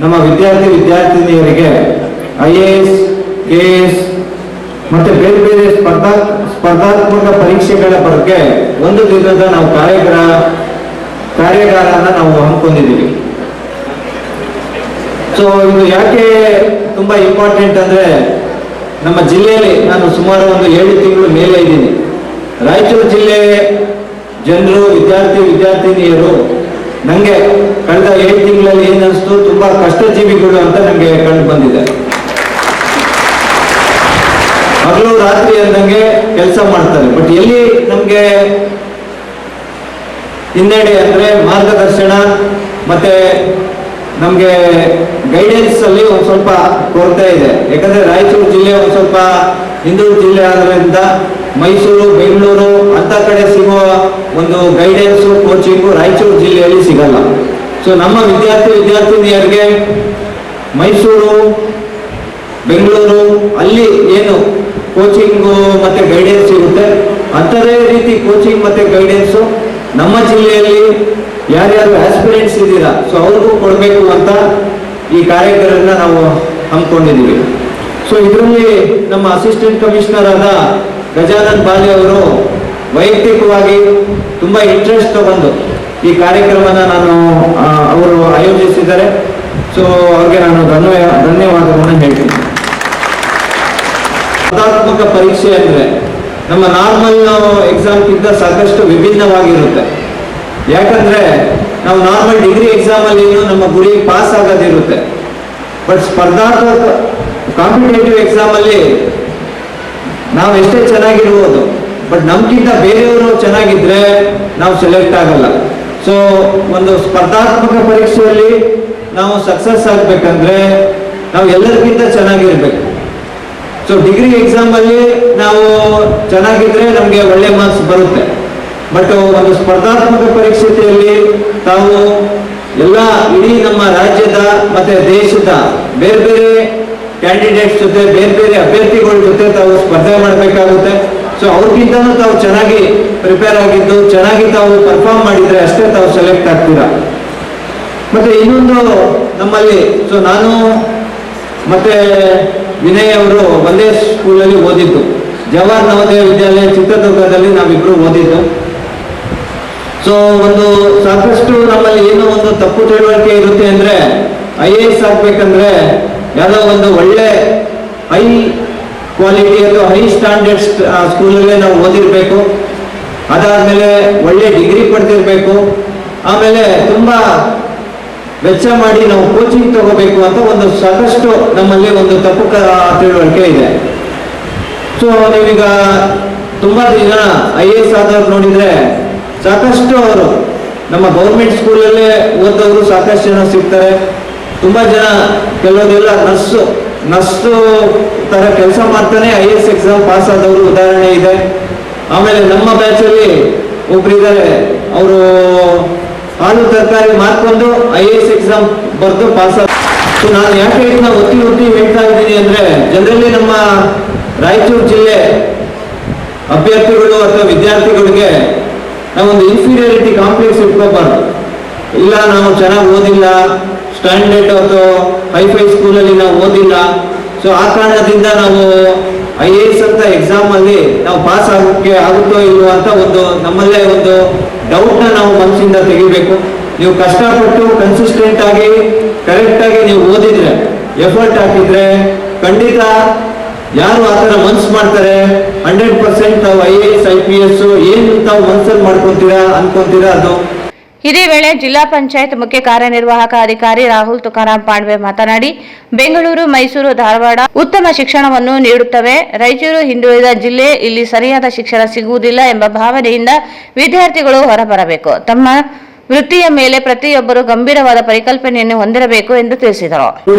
ನಮ್ಮ ವಿದ್ಯಾರ್ಥಿನಿಯರಿಗೆ ಐಎಎಸ್, ಕೆಎಎಸ್ ಮತ್ತೆ ಬೇರೆ ಬೇರೆ ಸ್ಪರ್ಧಾತ್ಮಕ ಪರೀಕ್ಷೆಗಳ ಬಗ್ಗೆ ಒಂದು ದಿನದ ನಾವು ಕಾರ್ಯಾಗಾರನ ನಾವು ಹಮ್ಮಿಕೊಂಡಿದ್ದೀವಿ. ಸೊ ಇದು ಯಾಕೆ ತುಂಬಾ ಇಂಪಾರ್ಟೆಂಟ್ ಅಂದ್ರೆ, ನಮ್ಮ ಜಿಲ್ಲೆಯಲ್ಲಿ ನಾನು ಸುಮಾರು ಒಂದು 7 ತಿಂಗಳು ಮೇಲೆ ಇದ್ದೀನಿ. ರಾಯಚೂರು ಜಿಲ್ಲೆ ಜನರು, ವಿದ್ಯಾರ್ಥಿನಿಯರು ನಂಗೆ ಕಳೆದ 7 ತಿಂಗಳಲ್ಲಿ ಏನನ್ನಿಸ್ತು, ತುಂಬಾ ಕಷ್ಟಜೀವಿಗಳು ಅಂತ ನಂಗೆ ಕಂಡು ಬಂದಿದೆ. ಹಗಲು ರಾತ್ರಿ ಅಂದಂಗೆ ಕೆಲಸ ಮಾಡ್ತಾರೆ. ಬಟ್ ಎಲ್ಲಿ ನಮ್ಗೆ ಹಿನ್ನಡೆ ಅಂದ್ರೆ ಮಾರ್ಗದರ್ಶನ ಮತ್ತೆ ನಮ್ಗೆ ಗೈಡೆನ್ಸ್ ಅಲ್ಲಿ ಒಂದ್ ಸ್ವಲ್ಪ ಕೊರತೆ ಇದೆ. ಯಾಕಂದ್ರೆ ರಾಯಚೂರು ಜಿಲ್ಲೆ ಒಂದ್ ಸ್ವಲ್ಪ ಹಿಂದುಳಿದ ಜಿಲ್ಲೆ ಆದ್ರಿಂದ ಮೈಸೂರು, ಬೆಂಗಳೂರು ಅಂತ ಕಡೆ ಸಿಗುವ ಒಂದು ಗೈಡೆನ್ಸ್, ಕೋಚಿಂಗು ರಾಯಚೂರು ಜಿಲ್ಲೆಯಲ್ಲಿ ಸಿಗಲ್ಲ. ಸೊ ನಮ್ಮ ವಿದ್ಯಾರ್ಥಿನಿಯರಿಗೆ ಮೈಸೂರು, ಬೆಂಗಳೂರು ಅಲ್ಲಿ ಏನು ಕೋಚಿಂಗು ಮತ್ತೆ ಗೈಡೆನ್ಸ್ ಸಿಗುತ್ತೆ, ಅಂಥದೇ ರೀತಿ ಕೋಚಿಂಗ್ ಮತ್ತೆ ಗೈಡೆನ್ಸು ನಮ್ಮ ಜಿಲ್ಲೆಯಲ್ಲಿ ಯಾರ್ಯಾರು ಆಸ್ಪಿರೆಂಟ್ಸ್ ಇದ್ದೀರಾ ಸೊ ಅವ್ರಿಗೂ ಕೊಡಬೇಕು ಅಂತ ಈ ಕಾರ್ಯಕ್ರಮನ ನಾವು ಹಮ್ಮಿಕೊಂಡಿದ್ದೀವಿ. ಸೊ ಇದರಲ್ಲಿ ನಮ್ಮ ಅಸಿಸ್ಟೆಂಟ್ ಕಮಿಷನರ್ ಆದ ಗಜಾನನ್ ಬಾಲೆ ಅವರು ವೈಯಕ್ತಿಕವಾಗಿ ತುಂಬಾ ಇಂಟ್ರೆಸ್ಟ್ ತಗೊಂಡು ಈ ಕಾರ್ಯಕ್ರಮನ ಅವರು ಆಯೋಜಿಸಿದ್ದಾರೆ. ಸೊ ಅವ್ರಿಗೆ ನಾನು ಧನ್ಯವಾದವನ್ನು ಹೇಳ್ತೀನಿ. ಸ್ಪರ್ಧಾತ್ಮಕ ಪರೀಕ್ಷೆ ಅಂದ್ರೆ ನಮ್ಮ ನಾರ್ಮಲ್ ಎಕ್ಸಾಮ್ಗಿಂತ ಸಾಕಷ್ಟು ವಿಭಿನ್ನವಾಗಿರುತ್ತೆ. ಯಾಕಂದ್ರೆ ನಾವು ನಾರ್ಮಲ್ ಡಿಗ್ರಿ ಎಕ್ಸಾಮ್ ಅಲ್ಲಿ ನಮ್ಮ ಗುರಿ ಪಾಸ್ ಆಗೋದಿರುತ್ತೆ. ಬಟ್ ಸ್ಪರ್ಧಾತ್ಮಕ ಕಾಂಪಿಟೇಟಿವ್ ಎಕ್ಸಾಮ್ ಅಲ್ಲಿ ನಾವು ಎಷ್ಟೇ ಚೆನ್ನಾಗಿರ್ಬೋದು, ಬಟ್ ನಮ್ಗಿಂತ ಬೇರೆಯವರು ಚೆನ್ನಾಗಿದ್ರೆ ನಾವು ಸೆಲೆಕ್ಟ್ ಆಗಲ್ಲ. ಸೊ ಒಂದು ಸ್ಪರ್ಧಾತ್ಮಕ ಪರೀಕ್ಷೆಯಲ್ಲಿ ನಾವು ಸಕ್ಸಸ್ ಆಗ್ಬೇಕಂದ್ರೆ ನಾವು ಎಲ್ಲರಿಗಿಂತ ಚೆನ್ನಾಗಿರ್ಬೇಕು. ಸೊ ಡಿಗ್ರಿ ಎಕ್ಸಾಮ್ ಅಲ್ಲಿ ನಾವು ಚೆನ್ನಾಗಿದ್ರೆ ನಮ್ಗೆ ಒಳ್ಳೆ ಮಾರ್ಕ್ಸ್ ಬರುತ್ತೆ. ಬಟ್ ಒಂದು ಸ್ಪರ್ಧಾತ್ಮಕ ಪರೀಕ್ಷೆಯಲ್ಲಿ ತಾವು ಇಡೀ ನಮ್ಮ ರಾಜ್ಯದ ಮತ್ತೆ ದೇಶದ ಬೇರೆ ಬೇರೆ ಕ್ಯಾಂಡಿಡೇಟ್ಸ್ ಜೊತೆ, ಬೇರೆ ಬೇರೆ ಅಭ್ಯರ್ಥಿಗಳ ಜೊತೆ ತಾವು ಸ್ಪರ್ಧೆ ಮಾಡಬೇಕಾಗುತ್ತೆ. ಸೊ ಅವ್ರಿಗಿಂತನೂ ತಾವು ಚೆನ್ನಾಗಿ ಪ್ರಿಪೇರ್ ಆಗಿದ್ದು ಚೆನ್ನಾಗಿ ತಾವು ಪರ್ಫಾರ್ಮ್ ಮಾಡಿದ್ರೆ ಅಷ್ಟೇ ತಾವು ಸೆಲೆಕ್ಟ್ ಆಗ್ತೀರಾ. ಮತ್ತೆ ಇನ್ನೊಂದು ನಮ್ಮಲ್ಲಿ, ಸೊ ನಾನು ಮತ್ತೆ ವಿನಯ್ ಅವರು ಒಂದೇ ಸ್ಕೂಲಲ್ಲಿ ಓದಿದ್ದು. ಜವಾಹರ್ ನವೋದಯ ವಿದ್ಯಾಲಯ ಚಿತ್ರದುರ್ಗದಲ್ಲಿ ನಾವಿಬ್ರು ಓದಿದ್ದು. ಸೊ ಒಂದು ಸಾಕಷ್ಟು ನಮ್ಮಲ್ಲಿ ಏನೋ ಒಂದು ತಪ್ಪು ತಿಳುವಳಿಕೆ ಇರುತ್ತೆ ಅಂದ್ರೆ, IAS ಆಗ್ಬೇಕಂದ್ರೆ ಯಾವುದೋ ಒಂದು ಒಳ್ಳೆ ಹೈ ಕ್ವಾಲಿಟಿ ಅಥವಾ ಹೈ ಸ್ಟ್ಯಾಂಡರ್ಡ್ಸ್ ಸ್ಕೂಲಲ್ಲೇ ನಾವು ಓದಿರ್ಬೇಕು. ಅದಾದ್ಮೇಲೆ ಒಳ್ಳೆ ಡಿಗ್ರಿ ಪಡೆದಿರ್ಬೇಕು. ಆಮೇಲೆ ತುಂಬಾ ವೆಚ್ಚ ಮಾಡಿ ನಾವು ಕೋಚಿಂಗ್ ತಗೋಬೇಕು ಅಂತ ಒಂದು ಸಾಕಷ್ಟು ನಮ್ಮಲ್ಲಿ ಒಂದು ತಪ್ಪು ತಿಳುವಳಿಕೆ ಇದೆ. ಸೊ ನೀವೀಗ ತುಂಬಾ ಜನ IAS ಆದವ್ರು ನೋಡಿದ್ರೆ ಸಾಕಷ್ಟು ಅವರು ನಮ್ಮ ಗೌರ್ಮೆಂಟ್ ಸ್ಕೂಲಲ್ಲೇ ಓದೋರು ಸಾಕಷ್ಟು ಜನ ಸಿಗ್ತಾರೆ. ತುಂಬಾ ಜನ ಕೆಲವರೆಲ್ಲ ನರ್ಸು ತರ ಕೆಲಸ ಮಾಡ್ತಾನೆ IAS ಎಕ್ಸಾಮ್ ಪಾಸ್ ಆದವರು ಉದಾಹರಣೆ ಇದೆ. ಆಮೇಲೆ ನಮ್ಮ ಬ್ಯಾಚಲ್ಲಿ ಒಬ್ರಿದ್ದಾರೆ, ಅವರು ಹಾಲು ತರಕಾರಿ ಮಾರ್ಕೊಂಡು IAS ಎಕ್ಸಾಮ್ ಬರೆದು ಪಾಸ್ ಆದ. ಸೊ ನಾನು ಯಾಕೆ ಇದನ್ನ ಒತ್ತಿ ಹೇಳ್ತಾ ಇದ್ದೀನಿ ಅಂದ್ರೆ, ಜನರಲ್ಲಿ ನಮ್ಮ ರಾಯಚೂರು ಜಿಲ್ಲೆ ಅಭ್ಯರ್ಥಿಗಳು ಅಥವಾ ವಿದ್ಯಾರ್ಥಿಗಳಿಗೆ ನಾವೊಂದು ಇನ್ಫೀರಿಯಾರಿಟಿ ಕಾಂಪ್ಲೆಕ್ಸ್ ಇಟ್ಕೋಬಾರ್ದು. ಇಲ್ಲ ನಾವು ಚೆನ್ನಾಗಿ ಓದಿಲ್ಲ, ಸ್ಟ್ಯಾಂಡರ್ಡ್ ಅಥವಾ ಹೈಫೈ ಸ್ಕೂಲಲ್ಲಿ ನಾವು ಓದಿಲ್ಲ, ಸೊ ಆ ಕಾರಣದಿಂದ ನಾವು IAS ಅಂತ ಎಕ್ಸಾಮ್ ಅಲ್ಲಿ ನಾವು ಪಾಸ್ ಆಗೋಕ್ಕೆ ಆಗುತ್ತೋ ಇಲ್ವೋ ಅಂತ ಒಂದು ನಮ್ಮಲ್ಲೇ ಒಂದು ಡೌಟ್ನ ನಾವು ಮನಸ್ಸಿಂದ ತೆಗಿಬೇಕು. ನೀವು ಕಷ್ಟಪಟ್ಟು ಕನ್ಸಿಸ್ಟೆಂಟ್ ಆಗಿ ಕರೆಕ್ಟ್ ಆಗಿ ನೀವು ಓದಿದ್ರೆ, ಎಫರ್ಟ್ ಹಾಕಿದ್ರೆ ಖಂಡಿತ ಯಾರು ಆ ಥರ ಮನ್ಸು ಮಾಡ್ತಾರೆ 100% ತಾವು IAS IPS ಏನು ತಾವು ಮನ್ಸಲ್ಲಿ ಅನ್ಕೊಂತೀರಾ ಅದು. ಇದೇ ವೇಳೆ ಜಿಲ್ಲಾ ಪಂಚಾಯತ್ ಮುಖ್ಯ ಕಾರ್ಯನಿರ್ವಾಹಕ ಅಧಿಕಾರಿ ರಾಹುಲ್ ತುಕಾರಾಂ ಪಾಂಡ್ವೆ ಮಾತನಾಡಿ, ಬೆಂಗಳೂರು, ಮೈಸೂರು, ಧಾರವಾಡ ಉತ್ತಮ ಶಿಕ್ಷಣವನ್ನು ನೀಡುತ್ತವೆ. ರಾಯಚೂರು ಹಿಂದುಳಿದ ಜಿಲ್ಲೆ, ಇಲ್ಲಿ ಸರಿಯಾದ ಶಿಕ್ಷಣ ಸಿಗುವುದಿಲ್ಲ ಎಂಬ ಭಾವನೆಯಿಂದ ವಿದ್ಯಾರ್ಥಿಗಳು ಹೊರಬರಬೇಕು. ತಮ್ಮ ವೃತ್ತಿಯ ಮೇಲೆ ಪ್ರತಿಯೊಬ್ಬರು ಗಂಭೀರವಾದ ಪರಿಕಲ್ಪನೆಯನ್ನು ಹೊಂದಿರಬೇಕು ಎಂದು ತಿಳಿಸಿದರು.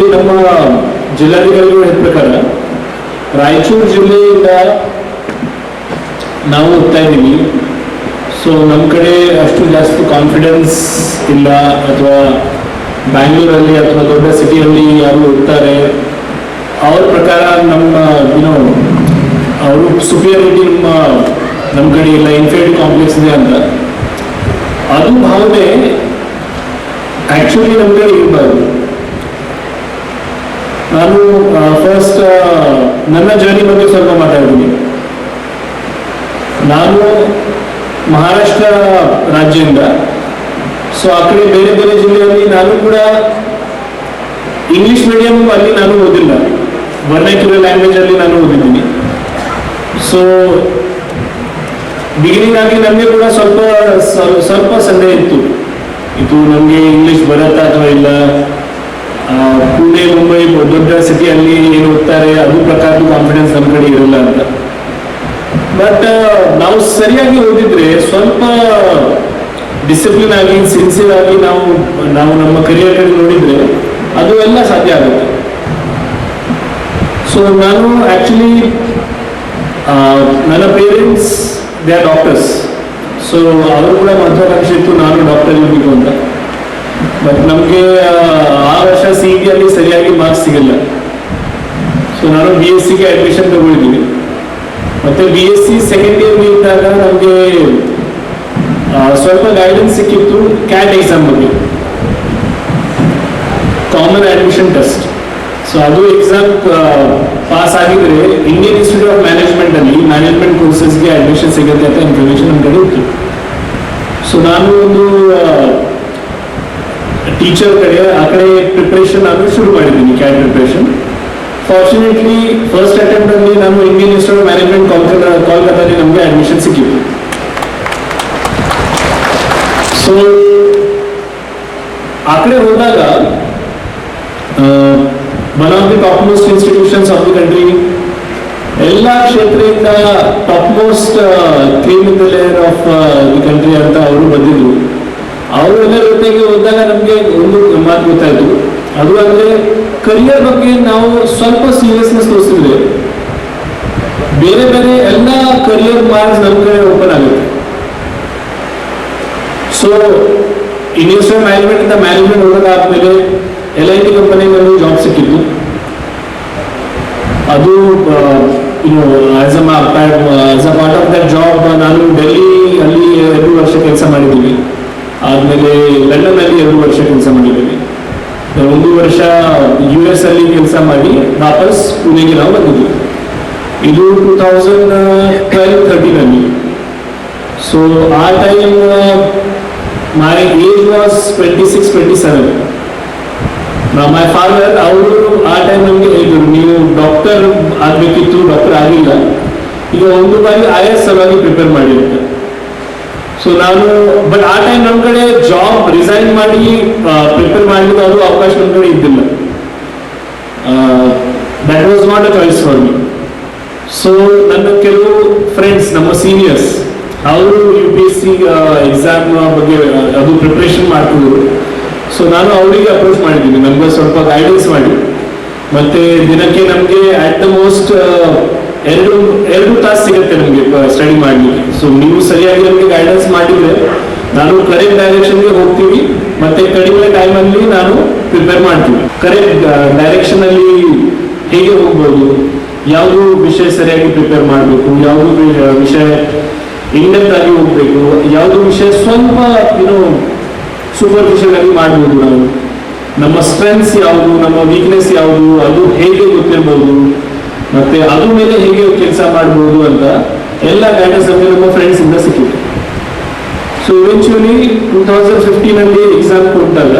ನಮ್ಮ ಜಿಲ್ಲಾಧಿಕಾರಿಗಳು ಹೇಳಿದ ಪ್ರಕಾರ ರಾಯಚೂರು ಜಿಲ್ಲೆಯಿಂದ ನಾವು ಓದ್ತಾ ಇದ್ದೀವಿ. ಸೊ ನಮ್ಮ ಕಡೆ ಅಷ್ಟು ಜಾಸ್ತಿ ಕಾನ್ಫಿಡೆನ್ಸ್ ಇಲ್ಲ, ಅಥವಾ ಬ್ಯಾಂಗ್ಳೂರಲ್ಲಿ ಅಥವಾ ದೊಡ್ಡ ಸಿಟಿಯಲ್ಲಿ ಯಾರು ಓದ್ತಾರೆ ಅವ್ರ ಪ್ರಕಾರ ನಮ್ಮ ಅವರು ಸುಪಿರಿಯಾರಿಟಿ ನಮ್ಮ ಕಡೆ ಇಲ್ಲ, ಇನ್ಫೀರಿಯಾರಿಟಿ ಕಾಂಪ್ಲೆಕ್ಸ್ ಇದೆ ಅಂತ. ಅದು ಭಾವನೆ ಆ್ಯಕ್ಚುಲಿ ನಮ್ಮ ಕಡೆ ಇರಬಾರ್ದು. ನಾನು ಫಸ್ಟ್ ನನ್ನ ಜರ್ನಿ ಬಗ್ಗೆ ಸ್ವಲ್ಪ ಮಾತಾಡ್ತೀನಿ. ನಾನು ಮಹಾರಾಷ್ಟ್ರ ರಾಜ್ಯದಿಂದ, ಸೊ ಆ ಕಡೆ ಬೇರೆ ಬೇರೆ ಜಿಲ್ಲೆಯಲ್ಲಿ ನಾನು ಕೂಡ ಇಂಗ್ಲಿಷ್ ಮೀಡಿಯಂ ಅಲ್ಲಿ ನಾನು ಓದಿಲ್ಲ, ವರ್ನಾಕ್ಯುಲರ್ ಲ್ಯಾಂಗ್ವೇಜ್ ಅಲ್ಲಿ ನಾನು ಓದಿದ್ದೀನಿ. ಸೊ ಬಿಗಿನಿಂಗ್ ಆಗಿ ನಮಗೆ ಕೂಡ ಸ್ವಲ್ಪ ಸಂದೇಹ ಇತ್ತು, ಇದು ನಮಗೆ ಇಂಗ್ಲಿಷ್ ಬರುತ್ತಾ ಅಥವಾ ಇಲ್ಲ, ಪುಣೆ ಮುಂಬೈ ದೊಡ್ಡ ಸಿಟಿಯಲ್ಲಿ ಏನು ಓದ್ತಾರೆ ಅದು ಪ್ರಕಾರದ ಕಾನ್ಫಿಡೆನ್ಸ್ ನಮ್ಮ ಕಡೆ ಇರಲ್ಲ ಅಂತ. ಬಟ್ ನಾವು ಸರಿಯಾಗಿ ಓದಿದ್ರೆ, ಸ್ವಲ್ಪ ಡಿಸಿಪ್ಲಿನ್ ಆಗಿ ಸಿನ್ಸಿಯರ್ ಆಗಿ ನಾವು ನಮ್ಮ ಕರಿಯರ್ ಕಡೆ ನೋಡಿದ್ರೆ ಅದು ಎಲ್ಲ ಸಾಧ್ಯ ಆಗುತ್ತೆ. ಸೊ ನಾನು ಆಕ್ಚುಲಿ ನನ್ನ parents they are doctors. So ಅವರು ಕೂಡ ಮಹತ್ವಾಕಾಂಕ್ಷೆ ಇತ್ತು ನಾನು ಡಾಕ್ಟರ್ ಇರಬೇಕು ಅಂತ. ಬಟ್ ನಮಗೆ ಆ ವರ್ಷ CET ಅಲ್ಲಿ ಸರಿಯಾಗಿ ಮಾರ್ಕ್ಸ್ ಸಿಗಲ್ಲ. ಸೊ ನಾನು BSc ಅಡ್ಮಿಷನ್ ತಗೊಂಡಿದ್ದೀನಿ. ಮತ್ತೆ BSc ಸೆಕೆಂಡ್ ಇಯರ್ ಇದ್ದಾಗ ನಮಗೆ ಸ್ವಲ್ಪ ಗೈಡೆನ್ಸ್ ಸಿಕ್ಕಿತ್ತು CAT ಎಕ್ಸಾಮ್ ಬಗ್ಗೆ, ಕಾಮನ್ ಅಡ್ಮಿಷನ್ ಟೆಸ್ಟ್. ಸೊ ಅದು ಎಕ್ಸಾಮ್ ಪಾಸ್ ಆಗಿದ್ರೆ ಇಂಡಿಯನ್ ಇನ್ಸ್ಟಿಟ್ಯೂಟ್ ಆಫ್ ಮ್ಯಾನೇಜ್ಮೆಂಟ್ ಅಲ್ಲಿ ಮ್ಯಾನೇಜ್ಮೆಂಟ್ ಕೋರ್ಸಸ್ಗೆ ಅಡ್ಮಿಷನ್ ಸಿಗುತ್ತೆ ಅಂತ ಇನ್ಫಾರ್ಮೇಶನ್ ನಮ್ಮ ಕಡೆ ಇತ್ತು. ಸೊ ನಾನು ಒಂದು ಟೀಚರ್ ಕಡೆ ಆ ಕಡೆ ಪ್ರಿಪರೇಷನ್ ನಾನು ಶುರು ಮಾಡಿದ್ದೀನಿ, CAT preparation. Fortunately first attempt ಅಲ್ಲಿ ನಾನು ಇಂಡಿಯನ್ ಇನ್ಸ್ಟಿಟ್ಯೂಟ್ ಆಫ್ ಮ್ಯಾನೇಜ್ಮೆಂಟ್ ಕೋಲ್ಕತ್ತಾದಲ್ಲಿ ನಮಗೆ ಅಡ್ಮಿಷನ್ ಸಿಕ್ಕಿತ್ತು. ಸೊ ಆ ಕಡೆ ಹೋದಾಗ one of the top most institutions of the country, ಎಲ್ಲ ಕ್ಷೇತ್ರದಿಂದ top most cream in the layer of the country ಅಂತ ಅವರು ಬಂದಿದ್ರು. ಅವರೆಲ್ಲ ಜೊತೆಗೆ ಹೋದಾಗ ನಮಗೆ ಒಂದು ಮಾತು ಗೊತ್ತಾಯ್ತು, ಅದು ಅಂದ್ರೆ ಕರಿಯರ್ ಬಗ್ಗೆ ನಾವು ಸ್ವಲ್ಪ ಸೀರಿಯಸ್ನೆಸ್ ತೋರಿಸಿದ್ರೆ ಬೇರೆ ಬೇರೆ ಎಲ್ಲ ಕರಿಯರ್ ಮಾರ್ಕ್ಸ್ ನಮ್ಮ ಕಡೆ ಓಪನ್ ಆಗುತ್ತೆ. ಸೊ ಇನ್ಸ್ಟಿಟ್ಯೂಟ್ ಮ್ಯಾನೇಜ್ಮೆಂಟ್ ಇಂದ ಮ್ಯಾನೇಜ್ಮೆಂಟ್ ಹೋಗೋದಾದ್ಮೇಲೆ LIT ಕಂಪನಿಗಳಲ್ಲಿ ಜಾಬ್ ಸಿಕ್ಕಿತ್ತು. ಅದು as a part of that job ನಾನು ಡೆಲ್ಲಿ ಅಲ್ಲಿ 2 ವರ್ಷ ಕೆಲಸ ಮಾಡಿದ್ದೀವಿ. ಆದ್ಮೇಲೆ ಲಂಡನ್ ಅಲ್ಲಿ 2 ವರ್ಷ ಕೆಲಸ ಮಾಡಿದ್ದೀವಿ. 1 ವರ್ಷ US ಅಲ್ಲಿ ಕೆಲಸ ಮಾಡಿ ವಾಪಸ್ ಪುಣೆಗೆ ನಾವು ಬಂದಿದ್ವಿ. ಇದು 2012-13 ಸೊ ಆ time my age was 26-27. My father ಅವರು ಆ ಟೈಮ್ ನಮಗೆ ಹೇಳಿದ್ರು, ನೀವು ಡಾಕ್ಟರ್ ಆಗಬೇಕಿತ್ತು, ಡಾಕ್ಟರ್ ಆಗಿಲ್ಲ, ಈಗ ಒಂದು ಬಾರಿ IAS ಸಲುವಾಗಿ ಪ್ರಿಪೇರ್ ಮಾಡಿರುತ್ತೆ. ಸೊ ನಾನು ಬಟ್ ಆ ಟೈಮ್ ನಮ್ಮ ಕಡೆ ಜಾಬ್ ರಿಸೈನ್ ಮಾಡಿ ಪ್ರಿಪೇರ್ ಮಾಡಲಿಕ್ಕೆ ಅದು ಅವಕಾಶ ನಮ್ಮ ಕಡೆ ಇದ್ದಿಲ್ಲ. That was not a choice for me. So ನನ್ನ ಕೆಲವು ಫ್ರೆಂಡ್ಸ್, ನಮ್ಮ ಸೀನಿಯರ್ಸ್, ಅವರು UPSC ಎಕ್ಸಾಮ್ ಬಗ್ಗೆ ಅದು ಪ್ರಿಪ್ರೇಷನ್ ಮಾಡ್ತಿದ್ರು. ಸೊ ನಾನು ಅವರಿಗೆ ಅಪ್ರೋಚ್ ಮಾಡಿದ್ದೀನಿ, ನಮ್ಗೆ ಸ್ವಲ್ಪ ಗೈಡೆನ್ಸ್ ಮಾಡಿ. ಮತ್ತೆ ದಿನಕ್ಕೆ ನಮಗೆ ಅಟ್ ದ ಮೋಸ್ಟ್ ಎರಡು ತಾಸು ಸಿಗುತ್ತೆ ನಮಗೆ ಸ್ಟಡಿ ಮಾಡಲಿಕ್ಕೆ. ಸೊ ನೀವು ಸರಿಯಾಗಿ ನಮಗೆ ಗೈಡೆನ್ಸ್ ಮಾಡಿದ್ರೆ ನಾನು ಕರೆಕ್ಟ್ ಡೈರೆಕ್ಷನ್ಗೆ ಹೋಗ್ತೀವಿ, ಮತ್ತೆ ಕಡಿಮೆ ಟೈಮಲ್ಲಿ ನಾನು ಪ್ರಿಪೇರ್ ಮಾಡ್ತೀವಿ. ಕರೆಕ್ಟ್ ಡೈರೆಕ್ಷನ್ ಅಲ್ಲಿ ಹೇಗೆ ಹೋಗ್ಬೋದು, ಯಾವುದು ವಿಷಯ ಸರಿಯಾಗಿ ಪ್ರಿಪೇರ್ ಮಾಡಬೇಕು, ಯಾವುದು ವಿಷಯ ಇನ್ಡೆಪ್ತ್ ಆಗಿ ಹೋಗ್ಬೇಕು, ಯಾವುದು ವಿಷಯ ಸ್ವಲ್ಪ ಸೂಪರ್ಫಿಷಿಯಲ್ ಆಗಿ ಮಾಡ್ಬೋದು, ನಾವು ನಮ್ಮ ಸ್ಟ್ರೆಂತ್ಸ್ ಯಾವುದು, ನಮ್ಮ ವೀಕ್ನೆಸ್ ಯಾವುದು, ಅದು ಹೇಗೆ ಗೊತ್ತಿರ್ಬೋದು, ಮತ್ತೆ ಅದ್ರ ಮೇಲೆ ಹೇಗೆ ಕೆಲಸ ಮಾಡ್ಬೋದು ಅಂತ ಎಲ್ಲ ಗೈಡೆನ್ಸ್ ನಮಗೆ ನಮ್ಮ ಫ್ರೆಂಡ್ಸ್ ಇಂದ ಸಿಕ್ಕಿದೆ. ಸೊ ಇವೆಂಚುಲಿ 2015 ಎಕ್ಸಾಮ್ ಕೊಟ್ಟಾಗ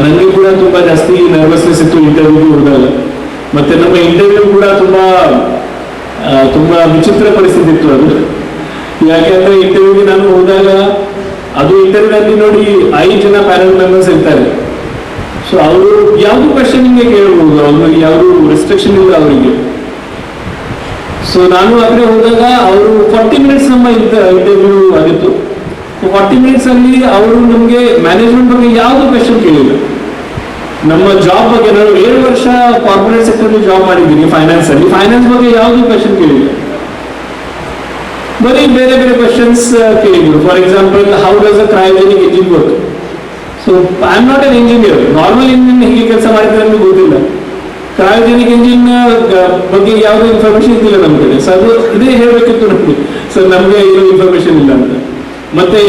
ನನಗೆ ಕೂಡ ತುಂಬಾ ಜಾಸ್ತಿ ನರ್ವಸ್ನೆಸ್ ಇತ್ತು ಇಂಟರ್ವ್ಯೂಗೆ ಹೋದಾಗ. ಮತ್ತೆ ನಮ್ಮ ಇಂಟರ್ವ್ಯೂ ಕೂಡ ತುಂಬಾ ವಿಚಿತ್ರ ಪರಿಸ್ಥಿತಿ ಇತ್ತು ಅದು. ಯಾಕೆಂದ್ರೆ ಇಂಟರ್ವ್ಯೂಗೆ ನಾನು ಹೋದಾಗ ಅದು ಇಂಟರ್ವ್ಯೂನಲ್ಲಿ ನೋಡಿ 5 ಜನ ಪ್ಯಾನಲ್ ಮೆಂಬರ್ಸ್ ಇರ್ತಾರೆ. ಸೊ ಅವರು ಯಾವುದು ಕ್ವಶನ್ ನಿಮಗೆ ಕೇಳಬಹುದು, ಅವ್ರಿಗೆ ಯಾವುದು ರೆಸ್ಟ್ರಿಕ್ಷನ್ ಇಲ್ಲ ಅವರಿಗೆ. ಸೊ ನಾನು ಆದ್ರೆ ಹೋದಾಗ ಅವರು 40 ಮಿನಿಟ್ಸ್ ನಮ್ಮ ಇಂಟರ್ವ್ಯೂ ಆಗಿತ್ತು. 40 ಮಿನಿಟ್ಸ್ ಅಲ್ಲಿ ಅವರು ನಮಗೆ ಮ್ಯಾನೇಜ್ಮೆಂಟ್ ಬಗ್ಗೆ ಯಾವುದು ಕ್ವಶನ್ ಕೇಳಿಲ್ಲ. ನಮ್ಮ ಜಾಬ್ ಬಗ್ಗೆ, ನಾನು 7 ವರ್ಷ ಕಾರ್ಪೊರೇಟ್ ಸೆಕ್ಟರ್ ಜಾಬ್ ಮಾಡಿದ್ದೀನಿ ಫೈನಾನ್ಸ್ ಅಲ್ಲಿ, ಫೈನಾನ್ಸ್ ಬಗ್ಗೆ ಯಾವುದು ಕ್ವಶನ್ ಕೇಳಿಲ್ಲ, ಬರೀ ಬೇರೆ ಬೇರೆ ಕ್ವಶನ್ಸ್ ಕೇಳಿದ್ರು. For example, how does a cryogenic engine work? So I am not an engineer, normal engine ಹೇಗೆ ಕೆಲಸ ಮಾಡಿದ್ರೆ ನಮಗೆ ಗೊತ್ತಿಲ್ಲ. ಕ್ರಯೋಜೆನಿಕ್ ಇಂಜಿನ್ ಬಗ್ಗೆ ಯಾವುದೇ ಇನ್ಫಾರ್ಮೇಶನ್ ಇದ್ದಿಲ್ಲ ನಮ್ಮ ಕಡೆ. ಸೊ ಅದು ಇದೇ ಹೇಳಬೇಕಿತ್ತು ನಮಗೆ, ಸೊ ನಮಗೆ ಏನು ಇನ್ಫಾರ್ಮೇಶನ್ ಇಲ್ಲ ಅಂತ. ಮತ್ತೆ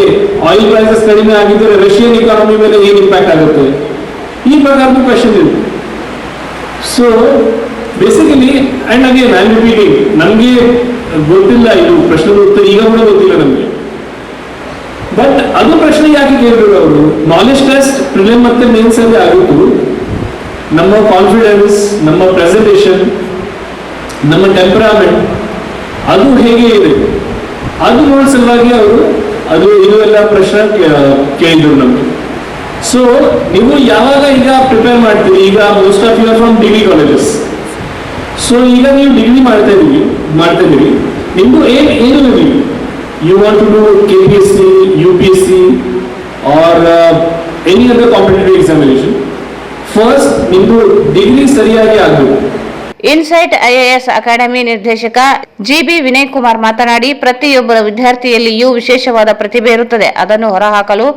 ಆಯಿಲ್ ಪ್ರೈಸಸ್ ಕಡಿಮೆ ಆಗಿದ್ದರೆ ರಷ್ಯನ್ ಇಕಾನಮಿ ಮೇಲೆ ಏನು ಇಂಪ್ಯಾಕ್ಟ್ ಆಗುತ್ತೆ, ಈ ಪ್ರಕಾರದ ಕ್ವಶನ್ ಇದೆ. So basically, and again I am repeating, ನಮಗೆ ಗೊತ್ತಿಲ್ಲ ಇದು ಪ್ರಶ್ನೆ ಉತ್ತರ ಈಗ ಕೂಡ ಗೊತ್ತಿಲ್ಲ ನಮಗೆ. ಬಟ್ ಅದು ಪ್ರಶ್ನೆ ಯಾಕೆ ಕೇಳಿದ್ರು ಅವರು? ನಾಲೆಜ್ ಟೆಸ್ಟ್ ಪ್ರಿಲಿಮ್ ಮತ್ತೆ ಮೇನ್ಸ್ ಅಲ್ಲಿ ಆಗಿತ್ತು. ನಮ್ಮ ಕಾನ್ಫಿಡೆನ್ಸ್, ನಮ್ಮ ಪ್ರೆಸೆಂಟೇಷನ್, ನಮ್ಮ ಟೆಂಪರಾಮೆಂಟ್ ಅದು ಹೇಗೆ ಇದೆ ಅದು ನೋಡೋ ಸಲುವಾಗಿ ಅವರು ಇದು ಎಲ್ಲ ಪ್ರಶ್ನೆ ಕೇಳಿದ್ರು ನಮಗೆ. ಸೊ ನೀವು ಯಾವಾಗ ಈಗ ಪ್ರಿಪೇರ್ ಮಾಡ್ತೀರಿ, ಈಗ most of you are from degree colleges. So ಈಗ ನೀವು ಡಿಗ್ರಿ ಮಾಡ್ತಾ ಇದೀವಿ, ನಿಮ್ದು ಏನು ಇರಲಿ, you want to do KPSC, UPSC or any other competitive examination, first ನಿಮ್ದು ಡಿಗ್ರಿ ಸರಿಯಾಗಿ ಆಗಬೇಕು. ಇನ್ಸೈಟ್ IAS ಅಕಾಡೆಮಿ ನಿರ್ದೇಶಕ GB ವಿನಯ್ ಕುಮಾರ್ ಮಾತನಾಡಿ, ಪ್ರತಿಯೊಬ್ಬರ ವಿದ್ಯಾರ್ಥಿಯಲ್ಲಿಯೂ ವಿಶೇಷವಾದ ಪ್ರತಿಭೆ ಇರುತ್ತದೆ, ಅದನ್ನು ಹೊರಹಾಕಲು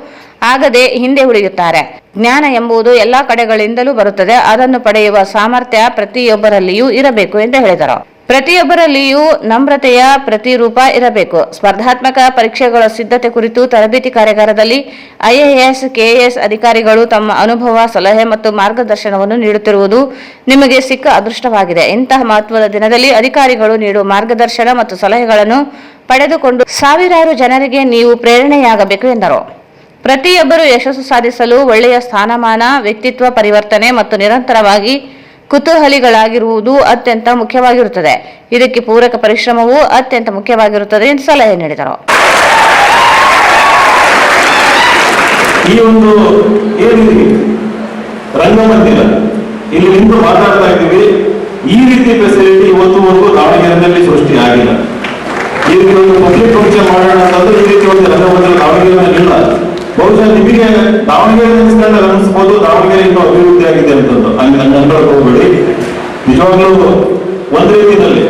ಆಗದೆ ಹಿಂದೆ ಉಳಿಯುತ್ತಾರೆ. ಜ್ಞಾನ ಎಂಬುದು ಎಲ್ಲಾ ಕಡೆಗಳಿಂದಲೂ ಬರುತ್ತದೆ, ಅದನ್ನು ಪಡೆಯುವ ಸಾಮರ್ಥ್ಯ ಪ್ರತಿಯೊಬ್ಬರಲ್ಲಿಯೂ ಇರಬೇಕು ಎಂದು ಹೇಳಿದರು. ಪ್ರತಿಯೊಬ್ಬರಲ್ಲಿಯೂ ನಮ್ರತೆಯ ಪ್ರತಿರೂಪ ಇರಬೇಕು. ಸ್ಪರ್ಧಾತ್ಮಕ ಪರೀಕ್ಷೆಗಳ ಸಿದ್ಧತೆ ಕುರಿತು ತರಬೇತಿ ಕಾರ್ಯಾಗಾರದಲ್ಲಿ IAS, KAS ಅಧಿಕಾರಿಗಳು ತಮ್ಮ ಅನುಭವ, ಸಲಹೆ ಮತ್ತು ಮಾರ್ಗದರ್ಶನವನ್ನು ನೀಡುತ್ತಿರುವುದು ನಿಮಗೆ ಸಿಕ್ಕ ಅದೃಷ್ಟವಾಗಿದೆ. ಇಂತಹ ಮಹತ್ವದ ದಿನದಲ್ಲಿ ಅಧಿಕಾರಿಗಳು ನೀಡುವ ಮಾರ್ಗದರ್ಶನ ಮತ್ತು ಸಲಹೆಗಳನ್ನು ಪಡೆದುಕೊಂಡು ಸಾವಿರಾರು ಜನರಿಗೆ ನೀವು ಪ್ರೇರಣೆಯಾಗಬೇಕು ಎಂದರು. ಪ್ರತಿಯೊಬ್ಬರು ಯಶಸ್ಸು ಸಾಧಿಸಲು ಒಳ್ಳೆಯ ಸ್ಥಾನಮಾನ, ವ್ಯಕ್ತಿತ್ವ ಪರಿವರ್ತನೆ ಮತ್ತು ನಿರಂತರವಾಗಿ ಕುತೂಹಲಿಗಳಾಗಿರುವುದು ಅತ್ಯಂತ ಮುಖ್ಯವಾಗಿರುತ್ತದೆ. ಇದಕ್ಕೆ ಪೂರಕ ಪರಿಶ್ರಮವೂ ಅತ್ಯಂತ ಮುಖ್ಯವಾಗಿರುತ್ತದೆ ಎಂದು ಸಲಹೆ ನೀಡಿದರು. ಈ ಒಂದು ಏನಿದೆ ರಂಗಮಂದಿರ, ಇಲ್ಲಿ ನಿಂತು ಮಾತಾಡ್ತಾ ಇದ್ದೀವಿ, ಈ ರೀತಿ ಫೆಸಿಲಿಟಿ ಇವತ್ತುವರೆಗೂ ದಾವಣಗೆರೆಯಲ್ಲಿ ಸೃಷ್ಟಿ ಆಗಿಲ್ಲ. ಈ ರೀತಿ ಒಂದು ಪಬ್ಲಿಕ್ ಫಂಕ್ಷನ್ ಮಾಡೋಣ ಅಂತಂದ್ರೆ ಈ ರೀತಿ ಒಂದು ರಂಗಮಂದಿರ ದಾವಣಗೆರೆಯಲ್ಲಿ ಇಲ್ಲ. ಬಹುಶಃ ನಿಮಗೆ ದಾವಣಗೆರೆ ನೆನೆಸ್ಕೊಂಡ ಅನಿಸ್ಬೋದು ದಾವಣಗೆರೆ ಇನ್ನೂ ಅಭಿವೃದ್ಧಿ ಆಗಿದೆ ಅಂತಂದು. ಹಂಗೆ ಅನ್ಕೊಳ್ಳೋಕೆ ಹೋಗ್ಬೇಡಿ. ನಿಜವಾಗ್ಲೂ ಒಂದ್ ರೀತಿಯಲ್ಲಿ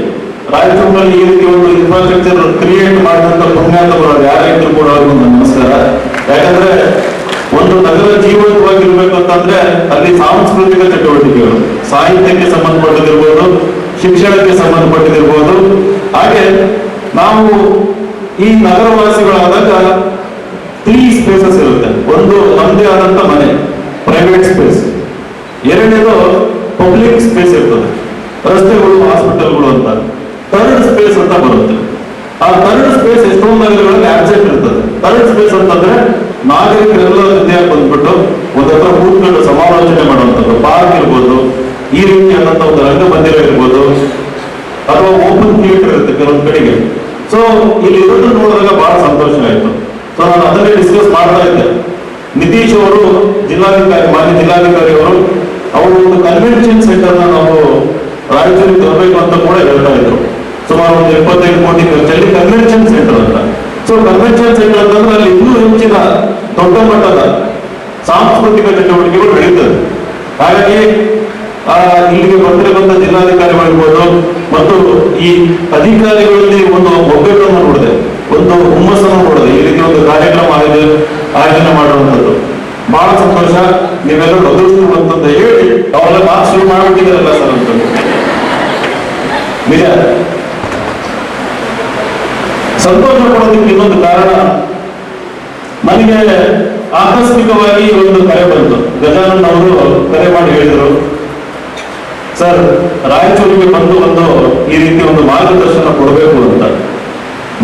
ರಾಯಚೂರಿನಲ್ಲಿ ಈ ರೀತಿ ಒಂದು ಇನ್ಫ್ರಾಸ್ಟ್ರಕ್ಚರ್ ಕ್ರಿಯೇಟ್ ಮಾಡಿದಂತ ಪುಣ್ಯಾತ್ಮರು ಯಾರೇ ಇದ್ರು ಕೂಡ ಅವ್ರಿಗೂ ನಮಸ್ಕಾರ. ಯಾಕಂದ್ರೆ ಒಂದು ನಗರ ಜೀವಂತವಾಗಿರ್ಬೇಕು ಅಂತಂದ್ರೆ ಅಲ್ಲಿ ಸಾಂಸ್ಕೃತಿಕ ಚಟುವಟಿಕೆಗಳು, ಸಾಹಿತ್ಯಕ್ಕೆ ಸಂಬಂಧಪಟ್ಟದಿರ್ಬೋದು, ಶಿಕ್ಷಣಕ್ಕೆ ಸಂಬಂಧಪಟ್ಟದಿರ್ಬೋದು. ಹಾಗೆ ನಾವು ಈ ನಗರವಾಸಿಗಳಾದಾಗ 3 ಸ್ಪೇಸಸ್ ಇರುತ್ತೆ. ಒಂದು ನಮ್ಮದೇ ಆದಂತ ಮನೆ, ಪ್ರೈವೇಟ್ ಸ್ಪೇಸ್, ಎರಡನೇದು ಪಬ್ಲಿಕ್ ಸ್ಪೇಸ್ ಇರ್ತದೆ, ರಸ್ತೆಗಳು, ಹಾಸ್ಪಿಟಲ್ಗಳು ಅಂತ. ಥರ್ಡ್ ಸ್ಪೇಸ್ ಅಂತ ಬರುತ್ತೆ. ಆ ಥರ್ಡ್ ಸ್ಪೇಸ್ ಎಷ್ಟೊಂದು ನಗರಗಳಲ್ಲಿ ಆಬ್ಸೆಂಟ್ ಇರ್ತದೆ. ಥರ್ಡ್ ಸ್ಪೇಸ್ ಅಂತಂದ್ರೆ ನಾಗರಿಕರೆಲ್ಲ ಜೊತೆಯಾಗಿ ಬಂದ್ಬಿಟ್ಟು ಒಂದ್ ಹತ್ರ ಕೂತ್ಕೊಂಡು ಸಮಾಲೋಚನೆ ಮಾಡುವಂಥದ್ದು, ಪಾರ್ಕ್ ಇರ್ಬೋದು, ಈ ರೀತಿಯಾದಂತ ಒಂದು ರಂಗಮಂದಿರ ಇರ್ಬೋದು, ಅಥವಾ ಓಪನ್ ಥಿಯೇಟರ್ ಇರುತ್ತೆ ಕೆಲವೊಂದು ಕಡೆಗೆ. ಸೊ ಇಲ್ಲಿ ಇರೋದು ನೋಡಿದಾಗ ಬಹಳ ಸಂತೋಷ ಆಯ್ತು. ಸೊ ನಾನು ಅದನ್ನೇ ಡಿಸ್ಕಸ್ ಮಾಡ್ತಾ ಇದ್ದೆ. ನಿತೀಶ್ ಅವರು ಜಿಲ್ಲಾಧಿಕಾರಿ, ಮಾನ್ಯ ಜಿಲ್ಲಾಧಿಕಾರಿ ಅವರು ಒಂದು ಕನ್ವೆನ್ಷನ್ ಸೆಂಟರ್ ನಾವು ರಾಯಚೂರಿಗೆ ತರಬೇಕು ಅಂತ ಕೂಡ ಹೇಳ್ತಾ ಇದ್ರು. ಸುಮಾರು ಒಂದು 25 ಕೋಟಿ ಖರ್ಚಲ್ಲಿ ಕನ್ವೆನ್ಷನ್ ಸೆಂಟರ್ ಅಂತ. ಸೊ ಕನ್ವೆನ್ಷನ್ ಸೆಂಟರ್ ಅಂತಂದ್ರೆ ಅಲ್ಲಿ ಇನ್ನೂ ಹೆಚ್ಚಿನ ದೊಡ್ಡ ಮಟ್ಟದ ಸಾಂಸ್ಕೃತಿಕ ಚಟುವಟಿಕೆಗಳು ಬೆಳೀತದೆ. ಹಾಗಾಗಿ ಇಲ್ಲಿಗೆ ಬಂದಿರಬಂದ ಜಿಲ್ಲಾಧಿಕಾರಿಗಳಿರ್ಬೋದು ಮತ್ತು ಈ ಅಧಿಕಾರಿಗಳಲ್ಲಿ ಒಂದು ಒಗ್ಗಟ್ಟನ್ನು ನೋಡಿದೆ, ಒಂದು ಹುಮ್ಮಸ್ಸನ್ನು ನೋಡಿದೆ. ಈ ರೀತಿ ಒಂದು ಕಾರ್ಯಕ್ರಮ ಆಯೋಜನೆ ಮಾಡುವಂಥದ್ದು ಬಹಳ ಸಂತೋಷ. ನೀವೆಲ್ಲರೂ ಅದೃಷ್ಟವಂತ ಹೇಳಿ ಅವೆಲ್ಲ ಮಾತು ಶುರು ಮಾಡಿಬಿಟ್ಟಿದ್ದಾರಲ್ಲ ಸರ್ ಅಂತ. ನಿಜ ಸಂತೋಷ ಪಡೋದಕ್ಕೆ ಇನ್ನೊಂದು ಕಾರಣ, ನನಗೆ ಆಕಸ್ಮಿಕವಾಗಿ ಒಂದು ಕರೆ ಬಂತು. ಗಜಾನನ್ ಅವರು ಕರೆ ಮಾಡಿ ಹೇಳಿದರು, ಸರ್ ರಾಯಚೂರಿಗೆ ಬಂದು ಈ ರೀತಿ ಒಂದು ಮಾರ್ಗದರ್ಶನ ಕೊಡಬೇಕು ಅಂತ.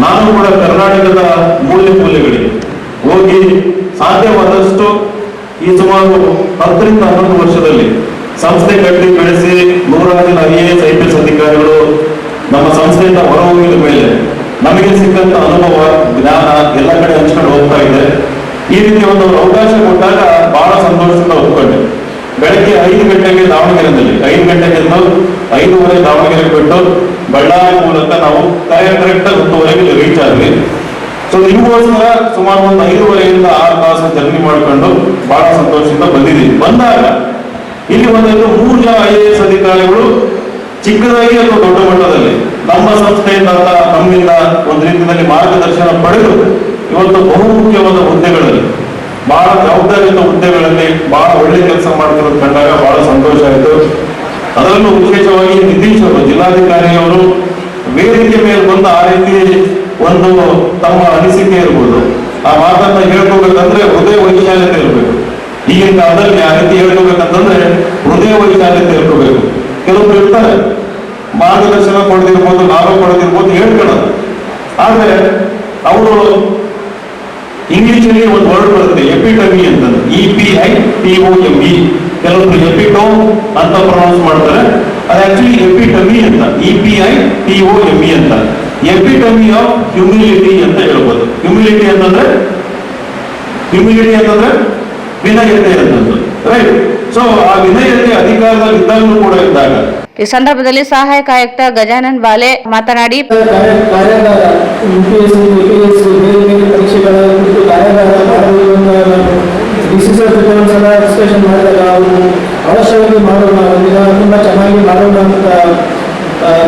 ನಾನು ಕೂಡ ಕರ್ನಾಟಕದ ಮೂಲೆಗಳಿಗೆ ಹೋಗಿ ಸಾಧ್ಯವಾದಷ್ಟು ಈ ಸುಮಾರು 10 ರಿಂದ 11 ವರ್ಷದಲ್ಲಿ ಸಂಸ್ಥೆ ಕಟ್ಟಿ ಬೆಳೆಸಿ 100 ಜನ IAS IPS ಅಧಿಕಾರಿಗಳು ನಮ್ಮ ಸಂಸ್ಥೆಯಿಂದ ಹೊರಹೋಗಿದ ಮೇಲೆ ನಮಗೆ ಸಿಕ್ಕಂತ ಅನುಭವ, ಜ್ಞಾನ ಎಲ್ಲ ಕಡೆ ಹಂಚ್ಕೊಂಡು ಹೋಗ್ತಾ ಇದೆ. ಈ ರೀತಿ ಒಂದು ಅವಕಾಶ ಕೊಟ್ಟಾಗ ಬಹಳ ಸಂತೋಷದಿಂದ ಒಪ್ಕೊಂಡೆ. ಬೆಳಗ್ಗೆ 5 ಗಂಟೆಗೆ ದಾವಣಗೆರೆಯಲ್ಲಿ 5 ಗಂಟೆಗೆ 5:30 ದಾವಣಗೆರೆಗೆ ಬಿಟ್ಟು ಬಳ್ಳಾರಿ ಮೂಲಕ ನಾವು ಕರೆಕ್ಟ್ 10:30 ರೀಚ್ ಆದ್ವಿ. ಸೊ ನಿಮಗೋಸ್ಕರ ಸುಮಾರು ಒಂದು 5:30 ರಿಂದ 6 ತಾಸು ಜರ್ನಿ ಮಾಡ್ಕೊಂಡು ಬಹಳ ಸಂತೋಷದಿಂದ ಬಂದಿದ್ದೀವಿ. ಬಂದಾಗ ಇಲ್ಲಿ ಒಂದು 3 ಜನ IAS ಅಧಿಕಾರಿಗಳು ಚಿಕ್ಕದಾಗಿ ಅಥವಾ ದೊಡ್ಡ ಮಟ್ಟದಲ್ಲಿ ನಮ್ಮ ಸಂಸ್ಥೆಯಿಂದ ನಮ್ಮಿಂದ ಒಂದು ರೀತಿಯಲ್ಲಿ ಮಾರ್ಗದರ್ಶನ ಪಡೆದು ಇವತ್ತು ಬಹುಮುಖ್ಯವಾದ ಹುದ್ದೆಗಳಲ್ಲಿ, ಬಹಳ ಜವಾಬ್ದಾರಿಯುತ ಹುದ್ದೆಗಳಲ್ಲಿ ಬಹಳ ಒಳ್ಳೆ ಕೆಲಸ ಮಾಡ್ತಿರೋದು ಕಂಡಾಗ ಬಹಳ ಸಂತೋಷ ಆಯಿತು. ಅದರಲ್ಲೂ ವಿಶೇಷವಾಗಿ ನಿತೀಶ್ ಅವರು, ಜಿಲ್ಲಾಧಿಕಾರಿಯವರು ವೇದಿಕೆ ಮೇಲೆ ಬಂದು ಆ ರೀತಿ ಒಂದು ತಮ್ಮ ಅನಿಸಿಕೆ ಇರ್ಬೋದು, ಆ ಮಾತನ್ನ ಹೇಳ್ಕೋಬೇಕಂದ್ರೆ ಹೃದಯ ವೈಶಾಲ್ಯತೆ ಇರಬೇಕು. ಈಗಿನ ಕಾಲದಲ್ಲಿ ಆ ರೀತಿ ಹೇಳ್ಕೋಬೇಕಂತಂದ್ರೆ ಹೃದಯ ವೈಶಾಲ್ಯತೆ ಇರ್ಕೋಬೇಕು. ಕೆಲವೊಬ್ರು ಇರ್ತಾರೆ, ಮಾರ್ಗದರ್ಶನ ಕೊಡದಿರ್ಬೋದು, ನಾವೇ ಕೊಡದಿರ್ಬೋದು, ಹೇಳ್ಕೊಳ್ಳೋದು. ಆದ್ರೆ ಅವರು ಇಂಗ್ಲಿಷಲ್ಲಿ ಒಂದು ವರ್ಡ್ ಬರುತ್ತೆ, ಎಪಿಟಮಿ ಅಂತಂದ್ರೆ EPITOME. ಕೆಲವೊಬ್ರು ಎಪಿಟೋಮ್ ಅಂತ ಪ್ರೊನೌನ್ಸ್ ಮಾಡ್ತಾರೆ, ಅದು ಆಕ್ಚುಲಿ ಎಪಿಟಮಿ ಅಂತ, EPITOME ಅಂತ. ಎಪಿಟಮಿ ಆಫ್ ಹ್ಯೂಮಿಲಿಟಿ ಅಂತ ಹೇಳ್ಬೋದು. ಹ್ಯೂಮಿಲಿಟಿ ಅಂತಂದ್ರೆ ವಿನಯತೆ ಅಂತಂದ್ರೆ, ರೈಟ್? ಸೊ ಆ ವಿನಯತೆ ಅಧಿಕಾರದಲ್ಲಿ ಇದ್ದಾಗಲೂ ಕೂಡ ಇದ್ದಾಗ. ಈ ಸಂದರ್ಭದಲ್ಲಿ ಸಹಾಯಕ ಆಯುಕ್ತ ಗಜಾನನ್ ಬಾಲೆ ಮಾತನಾಡಿ, ಕಾರ್ಯಾಗಾರ UPSC, KPSC ಪರೀಕ್ಷೆಗಳ ಕುರಿತು ಕಾರ್ಯಾಗಾರ ಮಾಡಲು ಡಿಸಿಷನ್ ಡಿಸ್ಕಷನ್ ಮಾಡಿದಾಗ ಅವರು ಅವಶ್ಯವಾಗಿ ಮಾಡೋಣ, ತುಂಬಾ ಚೆನ್ನಾಗಿ ಮಾಡೋಣ ಅಂತ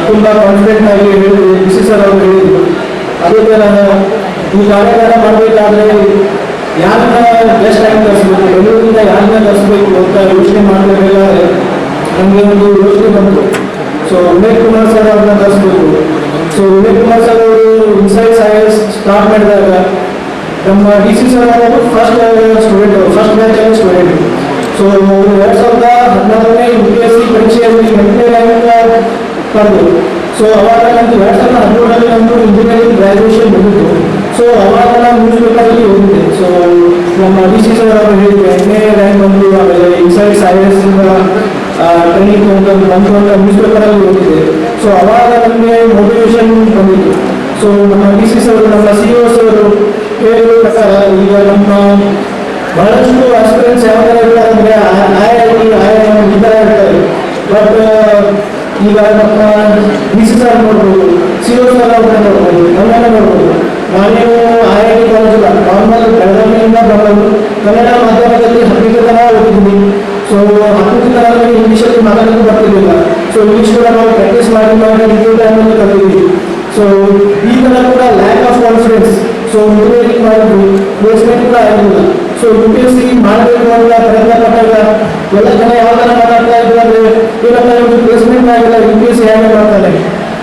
ತುಂಬಾ ಕಾನ್ಫಿಡೆಂಟ್ ಆಗಿ ಹೇಳಿದ್ರು. ಡಿಸಿಷನ್ ಅವರು ಹೇಳಿದ್ರು. ಅದಕ್ಕೆ ನಾನು ಈ ಕಾರ್ಯಾಗಾರ ಮಾಡಬೇಕಾದ್ರೆ ಯಾರನ್ನ ಬೆಸ್ಟ್ ಆಗಿ ತರಿಸ್ಬೇಕು, ಬೆಂಗಳೂರಿಂದ ಯಾರನ್ನ ತರಿಸ್ಬೇಕು ಅಂತ ಯೋಚನೆ ಮಾಡಬೇಕಾದ್ರೆ ನಮಗೆ ಒಂದು ಯೋಚನೆ ಬಂತು. ಸೊ ಉಮೇಶ್ ಕುಮಾರ್ ಸರ್ ಅವ್ರನ್ನ ತರಿಸ್ಬೇಕು. ಸೊ ಉಮೇಶ್ ಕುಮಾರ್ ಸರ್ ಅವರು ಇನ್ಸೈಟ್ಸ್ IAS ಸ್ಟಾರ್ಟ್ ಮಾಡಿದಾಗ ನಮ್ಮ DC ಸರ್ ಅವರು ಫಸ್ಟ್ ಬ್ಯಾಚ್ ಸ್ಟೂಡೆಂಟ್. ಸೊ 2016ನೇ UPSC ಪರೀಕ್ಷೆಯಲ್ಲಿ 8ನೇ ರ್ಯಾಂಕ್ ಪಡೆದು. ಸೊ ಅವಾಗ ನಮ್ದು 2013ರಲ್ಲಿ ನಮ್ಮದು ಇಂಜಿನಿಯರಿಂಗ್ ಗ್ರಾಜುಯೇಷನ್ ಬಂದಿತ್ತು. ಸೊ ಅವಾಗ ನಾನು ನ್ಯೂಸ್ ಪೇಪರಲ್ಲಿ ಓದಿದ್ದೆ. ಸೊ ನಮ್ಮ DC ಸರ್ ಅವರು ಹೇಳಿದ್ರು 8ನೇ ರ್ಯಾಂಕ್ ಬಂದು, ಆಮೇಲೆ ಇನ್ಸೈಟ್ಸ್ IAS ಟ್ರೈನಿಂಗ್ ಬಂತು ಅಂತ ನ್ಯೂಸ್ ಪೇಪರಲ್ಲಿ ಓದಿದ್ದೆ. ಸೊ ಅವಾಗ ನಮಗೆ ಮೋಟಿವೇಶನ್ ಬಂದಿತ್ತು. ಸೊ ನಮ್ಮ DC ಸರ್, ನಮ್ಮ CEOs ಅವರು ಹೇಳಿರೋ ಪ್ರಕಾರ ಈಗ ನಮ್ಮ ಬಹಳಷ್ಟು ಆಸ್ಪಿರೆಂಟ್ಸ್ ಯಾವ ಥರ ಇರ್ತಾರೆ ಅಂದರೆ IIM ಈ ಥರ ಇರ್ತಾರೆ. ಬಟ್ ಈಗ ನಮ್ಮ DC ಸರ್ ನೋಡ್ಬೋದು, CEOs ಅವ್ರನ್ನ ನೋಡ್ಬೋದು, ನಮ್ಮನ್ನ ನೋಡ್ಬೋದು. ನಾನೇನು IIT ಕಾಲೇಜ್ ನಾರ್ಮಲ್ ಬೆಳಗಾವಿಯಿಂದ ಬರೋದು, ಕನ್ನಡ ಮಾಧ್ಯಮದಲ್ಲಿ ಹತ್ತಿರ ಓದಿದ್ದೀನಿ. ಸೊ ಹತ್ತಿರ ಇಂಗ್ಲೀಷಲ್ಲಿ ಮಾತಾಡೋದು ಬರ್ತಿರ್ಲಿಲ್ಲ. ಸೊ ಇಂಗ್ಲೀಷ್ ಕೂಡ ನಾವು ಪ್ರಾಕ್ಟೀಸ್ ಮಾಡಿ ಇಂಟರ್ವ್ಯೂ ಟೈಮಲ್ಲಿ ಕಲಿತೀವಿ. ಸೊ ಈ ಥರ ಕೂಡ lack of confidence. So engineering ಮಾಡಿದ್ರು, ಪ್ಲೇಸ್ಮೆಂಟ್ ಕೂಡ ಆಗಿಲ್ಲ. ಸೊ UPSC ಮಾಡಬೇಕು ಅಂತ ಪ್ರಯತ್ನ ಪಟ್ಟಾಗ ಎಲ್ಲ ಜನ ಯಾವ ಥರ ಮಾತಾಡ್ತಾ ಇದ್ರು ಅಂದರೆ, ಏನಪ್ಪ ಇವ್ರಿಗೆ ಪ್ಲೇಸ್ಮೆಂಟ್ ಆಗಿಲ್ಲ, UPSC ಹೇಗೆ ಮಾಡ್ತಾನೆ,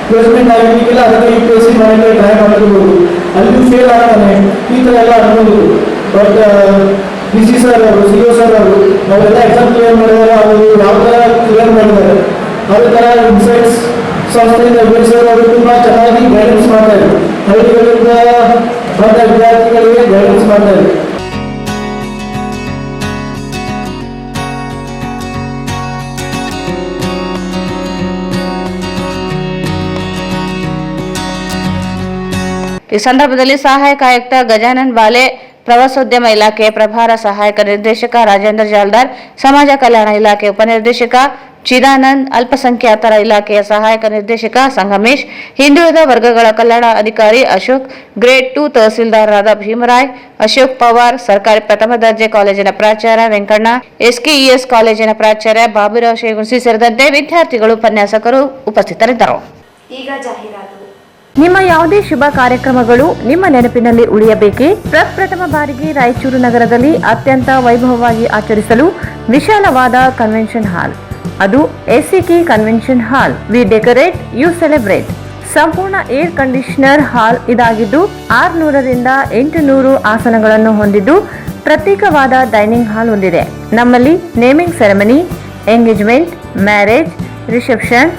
ಪ್ಲೇಸ್ಮೆಂಟ್ ಆಗಿಲ್ಲ, ಅದಕ್ಕೆ UPSC ಮಾಡೋಕ್ಕೆ ಟ್ರೈ ಮಾಡಿರ್ಬೋದು, ಅಲ್ಲಿ ಫೇಲ್ ಆಗ್ತಾನೆ, ಈ ಥರ ಎಲ್ಲ ಅನ್ಕೊಂಡಿದ್ರು. ಬಟ್ ಪಿ ಸಿ ಸರ್ ಅವರು, ಸಿ ಒ ಸರ್ ಅವರು ಅವರೆಲ್ಲ ಎಕ್ಸಾಮ್ ಕ್ಲಿಯರ್ ಮಾಡಿದ್ದಾರೆ. ಅವರು ಯಾವ ಥರ ಕ್ಲಿಯರ್ ಮಾಡಿದ್ದಾರೆ ಅದೇ ಥರ ಇನ್ಸೈಟ್ಸ್ ಸಂಸ್ಥೆಯಿಂದ ಸರ್ ಅವರು ತುಂಬ ಚೆನ್ನಾಗಿ ಗೈಡೆನ್ಸ್ ಮಾಡ್ತಾ ಇದ್ರು. ಹಳ್ಳಿಗಳಿಂದ ಬಂದ ವಿದ್ಯಾರ್ಥಿಗಳಿಗೆ ಗೈಡೆನ್ಸ್ ಮಾಡ್ತಾ ಇದ್ರು. ಈ ಸಂದರ್ಭದಲ್ಲಿ ಸಹಾಯಕ ಆಯುಕ್ತ ಗಜಾನನ್ ಬಾಲೆ, ಪ್ರವಾಸೋದ್ಯಮ ಇಲಾಖೆ ಪ್ರಭಾರ ಸಹಾಯಕ ನಿರ್ದೇಶಕ ರಾಜೇಂದ್ರ ಜಾಲ್ದಾರ್, ಸಮಾಜ ಕಲ್ಯಾಣ ಇಲಾಖೆ ಉಪನಿರ್ದೇಶಕ ಚಿದಾನಂದ್, ಅಲ್ಪಸಂಖ್ಯಾತರ ಇಲಾಖೆಯ ಸಹಾಯಕ ನಿರ್ದೇಶಕ ಸಂಗಮೇಶ್, ಹಿಂದುಳಿದ ವರ್ಗಗಳ ಕಲ್ಯಾಣ ಅಧಿಕಾರಿ ಅಶೋಕ್, ಗ್ರೇಡ್ 2 ತಹಸೀಲ್ದಾರರಾದ ಭೀಮರಾಯ್, ಅಶೋಕ್ ಪವಾರ್, ಸರ್ಕಾರಿ ಪ್ರಥಮ ದರ್ಜೆ ಕಾಲೇಜಿನ ಪ್ರಾಚಾರ್ಯ ವೆಂಕಣ್ಣ, ಎಸ್ಕೆಇಎಸ್ ಕಾಲೇಜಿನ ಪ್ರಾಚಾರ್ಯ ಬಾಬುರಾವ್ ಶೇಗುಣಸಿ ಸೇರಿದಂತೆ ವಿದ್ಯಾರ್ಥಿಗಳು, ಉಪನ್ಯಾಸಕರು ಉಪಸ್ಥಿತರಿದ್ದರು. ಈಗ ಜಾಹೀರಾತು. ನಿಮ್ಮ ಯಾವುದೇ ಶುಭ ಕಾರ್ಯಕ್ರಮಗಳು ನಿಮ್ಮ ನೆನಪಿನಲ್ಲಿ ಉಳಿಯಬೇಕೇ? ಪ್ರಪ್ರಥಮ ಬಾರಿಗೆ ರಾಯಚೂರು ನಗರದಲ್ಲಿ ಅತ್ಯಂತ ವೈಭವವಾಗಿ ಆಚರಿಸಲು ವಿಶಾಲವಾದ ಕನ್ವೆನ್ಷನ್ ಹಾಲ್, ಅದು ACK convention hall. We decorate, you celebrate. ಸಂಪೂರ್ಣ ಏರ್ ಕಂಡೀಷನರ್ ಹಾಲ್ ಇದಾಗಿದ್ದು 600 ರಿಂದ 800 ಆಸನಗಳನ್ನು ಹೊಂದಿದ್ದು ಪ್ರತ್ಯೇಕವಾದ ಡೈನಿಂಗ್ ಹಾಲ್ ಹೊಂದಿದೆ. ನಮ್ಮಲ್ಲಿ naming ceremony, engagement, marriage, reception,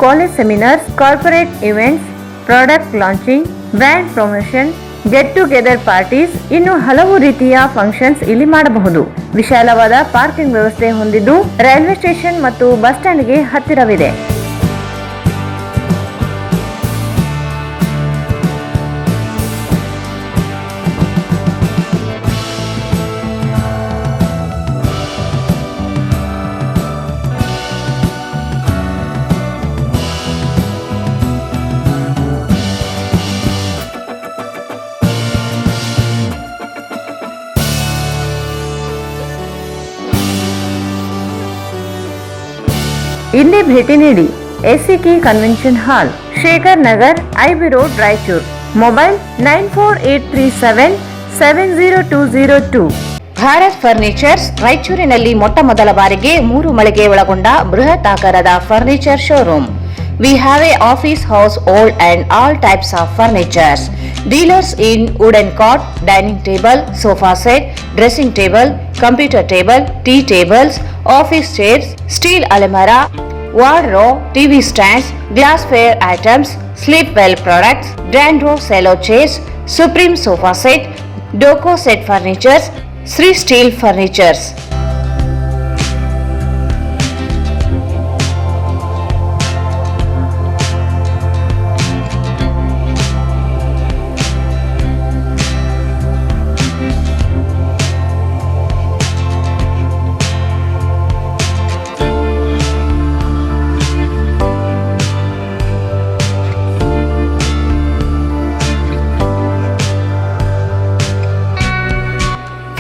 college seminars, corporate events, product launching, brand promotion, get together parties, ಇನ್ನು ಹಲವು ರೀತಿಯ ಫಂಕ್ಷನ್ಸ್ ಇಲ್ಲಿ ಮಾಡಬಹುದು. ವಿಶಾಲವಾದ ಪಾರ್ಕಿಂಗ್ ವ್ಯವಸ್ಥೆ ಹೊಂದಿದ್ದು ರೈಲ್ವೆ ಸ್ಟೇಷನ್ ಮತ್ತು ಬಸ್ ಸ್ಟ್ಯಾಂಡ್ಗೆ ಹತ್ತಿರವಿದೆ. ಇಲ್ಲಿ ಭೇಟಿ ನೀಡಿ. ಎಸಿಕೆ ಕನ್ವೆನ್ಷನ್ ಹಾಲ್, Shekhar Nagar, IB road, Raichur. Mobile 9483770202. Bharat furnitures ರಾಯಚೂರಿನಲ್ಲಿ ಮೊಟ್ಟ ಮೊದಲ ಬಾರಿಗೆ 3 ಮಳಿಗೆ ಒಳಗೊಂಡ ಬೃಹತ್ ಆಕಾರದ furniture showroom. We have a office house, old and all types of furnitures. Dealers in wooden cot, dining table, sofa set, dressing table, computer table, tea tables, office chairs, steel almirah, wardrobe, TV stands, glassware items, sleepwell products, Dandro cello chairs, Supreme sofa set, Doco set furnitures, Sri Steel furnitures.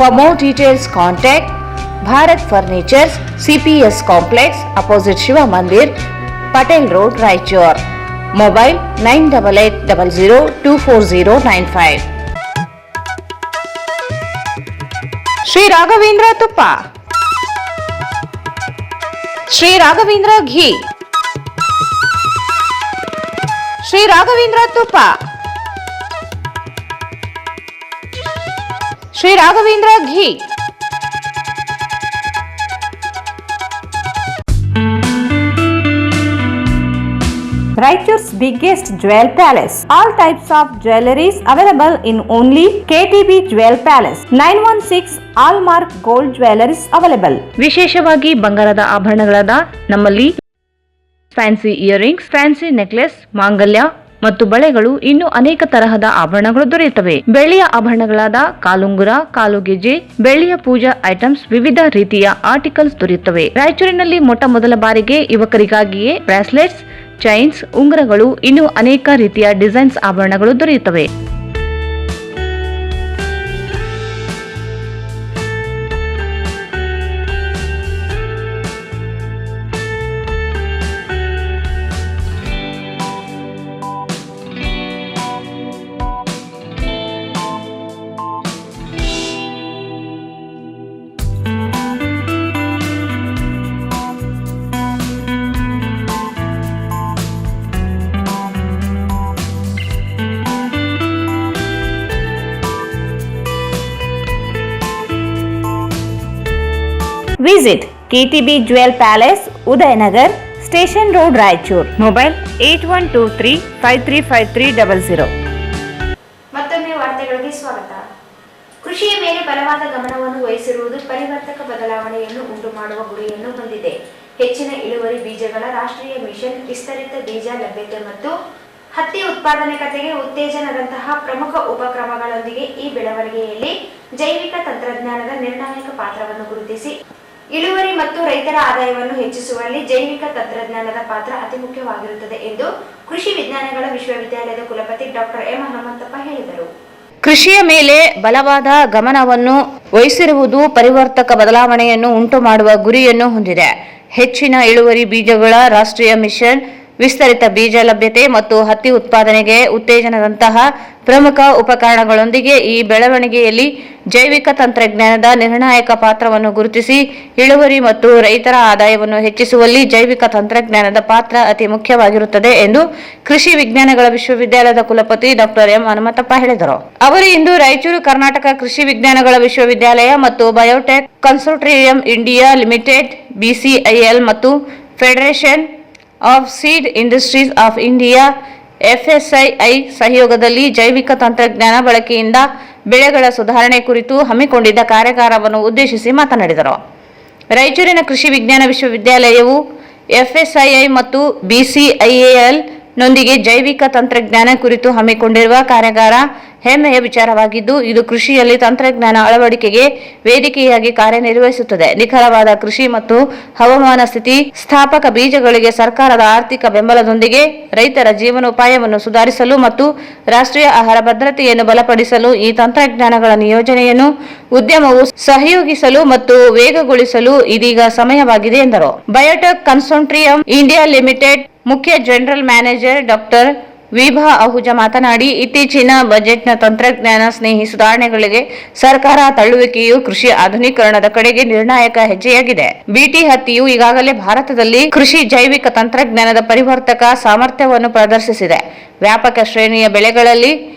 For more details, contact Bharat Furnitures, CPS Complex, opposite Shiva Mandir, Patel Road, Raichur. Mobile 9880024095. Sri Raghavendra Tuppa, Sri Raghavendra Ghee, Sri Raghavendra Tuppa, Sri Raghavendra Ghee. Raichur's biggest jewel palace. All types of jewelries available in only KTB Jewel Palace. 916 Allmark Gold Jewelries available. ವಿಶೇಷವಾಗಿ ಬಂಗಾರದ ಆಭರಣಗಳಾದ ನಮ್ಮಲ್ಲಿ fancy earrings, fancy necklace, ಮಾಂಗಲ್ಯ ಮತ್ತು ಬಳೆಗಳು, ಇನ್ನು ಅನೇಕ ತರಹದ ಆಭರಣಗಳು ದೊರೆಯುತ್ತವೆ. ಬೆಳ್ಳಿಯ ಆಭರಣಗಳಾದ ಕಾಲುಂಗುರ, ಕಾಲುಗೆಜ್ಜೆ, ಬೆಳ್ಳಿಯ ಪೂಜಾ ಐಟಮ್ಸ್, ವಿವಿಧ ರೀತಿಯ ಆರ್ಟಿಕಲ್ಸ್ ದೊರೆಯುತ್ತವೆ. ರಾಯಚೂರಿನಲ್ಲಿ ಮೊಟ್ಟ ಮೊದಲ ಬಾರಿಗೆ ಯುವಕರಿಗಾಗಿಯೇ ಬ್ರಾಸ್ಲೆಟ್ಸ್, ಚೈನ್ಸ್, ಉಂಗುರಗಳು, ಇನ್ನು ಅನೇಕ ರೀತಿಯ ಡಿಸೈನ್ಸ್ ಆಭರಣಗಳು ದೊರೆಯುತ್ತವೆ. Visit KTB Jewel Palace, Udayanagar, Station Road, Raichur. Mobile 8123535300. ಮತ್ತೊಮ್ಮೆ ವಾರ್ತೆಗಳಿಗೆ ಸ್ವಾಗತ. ಕೃಷಿಯ ಮೇಲೆ ಬಲವಾದ ಗಮನವನ್ನು ವಹಿಸಿರುವುದು ಪರಿವರ್ತಕ ಬದಲಾವಣೆಯನ್ನು ಉಂಟು ಮಾಡುವ ಗುರಿಯನ್ನು ಹೊಂದಿದೆ. ಹೆಚ್ಚಿನ ಇಳುವರಿ ಬೀಜಗಳ ರಾಷ್ಟ್ರೀಯ ಮಿಷನ್, ವಿಸ್ತರಿತ ಬೀಜ ಲಭ್ಯತೆ ಮತ್ತು ಹತ್ತಿ ಉತ್ಪಾದನೆಕತೆಗೆ ಉತ್ತೇಜನದಂತಹ ಪ್ರಮುಖ ಉಪಕ್ರಮಗಳೊಂದಿಗೆ ಈ ಬೆಳವಣಿಗೆಯಲ್ಲಿ ಜೈವಿಕ ತಂತ್ರಜ್ಞಾನದ ನಿರ್ಣಾಯಕ ಪಾತ್ರವನ್ನು ಗುರುತಿಸಿ ಇಳುವರಿ ಮತ್ತು ರೈತರ ಆದಾಯವನ್ನು ಹೆಚ್ಚಿಸುವಲ್ಲಿ ಜೈವಿಕ ತಂತ್ರಜ್ಞಾನದ ಪಾತ್ರ ಅತಿ ಮುಖ್ಯವಾಗಿರುತ್ತದೆ ಎಂದು ಕೃಷಿ ವಿಜ್ಞಾನಗಳ ವಿಶ್ವವಿದ್ಯಾಲಯದ ಕುಲಪತಿ ಡಾಕ್ಟರ್ ಎಂ ಹನುಮಂತಪ್ಪ ಹೇಳಿದರು. ಕೃಷಿಯ ಮೇಲೆ ಬಲವಾದ ಗಮನವನ್ನು ವಹಿಸಿರುವುದು ಪರಿವರ್ತಕ ಬದಲಾವಣೆಯನ್ನು ಉಂಟು ಮಾಡುವ ಗುರಿಯನ್ನು ಹೊಂದಿದೆ. ಹೆಚ್ಚಿನ ಇಳುವರಿ ಬೀಜಗಳ ರಾಷ್ಟ್ರೀಯ ಮಿಷನ್, ವಿಸ್ತರಿತ ಬೀಜ ಲಭ್ಯತೆ ಮತ್ತು ಹತ್ತಿ ಉತ್ಪಾದನೆಗೆ ಉತ್ತೇಜನದಂತಹ ಪ್ರಮುಖ ಉಪಕರಣಗಳೊಂದಿಗೆ ಈ ಬೆಳವಣಿಗೆಯಲ್ಲಿ ಜೈವಿಕ ತಂತ್ರಜ್ಞಾನದ ನಿರ್ಣಾಯಕ ಪಾತ್ರವನ್ನು ಗುರುತಿಸಿ ಇಳುವರಿ ಮತ್ತು ರೈತರ ಆದಾಯವನ್ನು ಹೆಚ್ಚಿಸುವಲ್ಲಿ ಜೈವಿಕ ತಂತ್ರಜ್ಞಾನದ ಪಾತ್ರ ಅತಿ ಮುಖ್ಯವಾಗಿರುತ್ತದೆ ಎಂದು ಕೃಷಿ ವಿಜ್ಞಾನಗಳ ವಿಶ್ವವಿದ್ಯಾಲಯದ ಕುಲಪತಿ ಡಾಕ್ಟರ್ ಎಂ ಹನುಮಂತಪ್ಪ ಹೇಳಿದರು. ಅವರು ಇಂದು ರಾಯಚೂರು ಕರ್ನಾಟಕ ಕೃಷಿ ವಿಜ್ಞಾನಗಳ ವಿಶ್ವವಿದ್ಯಾಲಯ ಮತ್ತು ಬಯೋಟೆಕ್ ಕನ್ಸೋರ್ಟಿಯಂ ಇಂಡಿಯಾ ಲಿಮಿಟೆಡ್, ಬಿಸಿಐಎಲ್ ಮತ್ತು federation of seed industries of India FSII ಸಹಯೋಗದಲ್ಲಿ ಜೈವಿಕ ತಂತ್ರಜ್ಞಾನ ಬಳಕೆಯಿಂದ ಬೆಳೆಗಳ ಸುಧಾರಣೆ ಕುರಿತು ಹಮ್ಮಿಕೊಂಡಿದ್ದ ಕಾರ್ಯಾಗಾರವನ್ನು ಉದ್ದೇಶಿಸಿ ಮಾತನಾಡಿದರು. ರಾಯಚೂರಿನ ಕೃಷಿ ವಿಜ್ಞಾನ ವಿಶ್ವವಿದ್ಯಾಲಯವು FSII ಮತ್ತು BCIAL ನೊಂದಿಗೆ ಜೈವಿಕ ತಂತ್ರಜ್ಞಾನ ಕುರಿತು ಹಮ್ಮಿಕೊಂಡಿರುವ ಕಾರ್ಯಾಗಾರ ಹೆಮ್ಮೆಯ ವಿಚಾರವಾಗಿದ್ದು, ಇದು ಕೃಷಿಯಲ್ಲಿ ತಂತ್ರಜ್ಞಾನ ಅಳವಡಿಕೆಗೆ ವೇದಿಕೆಯಾಗಿ ಕಾರ್ಯನಿರ್ವಹಿಸುತ್ತದೆ. ನಿಖರವಾದ ಕೃಷಿ ಮತ್ತು ಹವಾಮಾನ ಸ್ಥಿತಿ ಸ್ಥಾಪಕ ಬೀಜಗಳಿಗೆ ಸರ್ಕಾರದ ಆರ್ಥಿಕ ಬೆಂಬಲದೊಂದಿಗೆ ರೈತರ ಜೀವನೋಪಾಯವನ್ನು ಸುಧಾರಿಸಲು ಮತ್ತು ರಾಷ್ಟ್ರೀಯ ಆಹಾರ ಭದ್ರತೆಯನ್ನು ಬಲಪಡಿಸಲು ಈ ತಂತ್ರಜ್ಞಾನಗಳ ನಿಯೋಜನೆಯನ್ನು ಉದ್ಯಮವು ಸಹಯೋಗಿಸಲು ಮತ್ತು ವೇಗಗೊಳಿಸಲು ಇದೀಗ ಸಮಯವಾಗಿದೆ ಎಂದರು. ಬಯೋಟೆಕ್ ಕನ್ಸೋರ್ಟಿಯಂ ಇಂಡಿಯಾ ಲಿಮಿಟೆಡ್ ಮುಖ್ಯ ಜನರಲ್ ಮ್ಯಾನೇಜರ್ ಡಾಕ್ಟರ್ ವಿಭಾ ಅಹುಜಾ ಮಾತನಾಡಿ, ಇತ್ತೀಚಿನ ಬಜೆಟ್ನ ತಂತ್ರಜ್ಞಾನ ಸ್ನೇಹಿ ಸುಧಾರಣೆಗಳಿಗೆ ಸರ್ಕಾರ ತಳ್ಳುವಿಕೆಯು ಕೃಷಿ ಆಧುನೀಕರಣದ ಕಡೆಗೆ ನಿರ್ಣಾಯಕ ಹೆಜ್ಜೆಯಾಗಿದೆ. ಬಿಟಿ ಹತ್ತಿಯು ಈಗಾಗಲೇ ಭಾರತದಲ್ಲಿ ಕೃಷಿ ಜೈವಿಕ ತಂತ್ರಜ್ಞಾನದ ಪರಿವರ್ತಕ ಸಾಮರ್ಥ್ಯವನ್ನು ಪ್ರದರ್ಶಿಸಿದೆ. ವ್ಯಾಪಕ ಶ್ರೇಣಿಯ ಬೆಳೆಗಳಲ್ಲಿ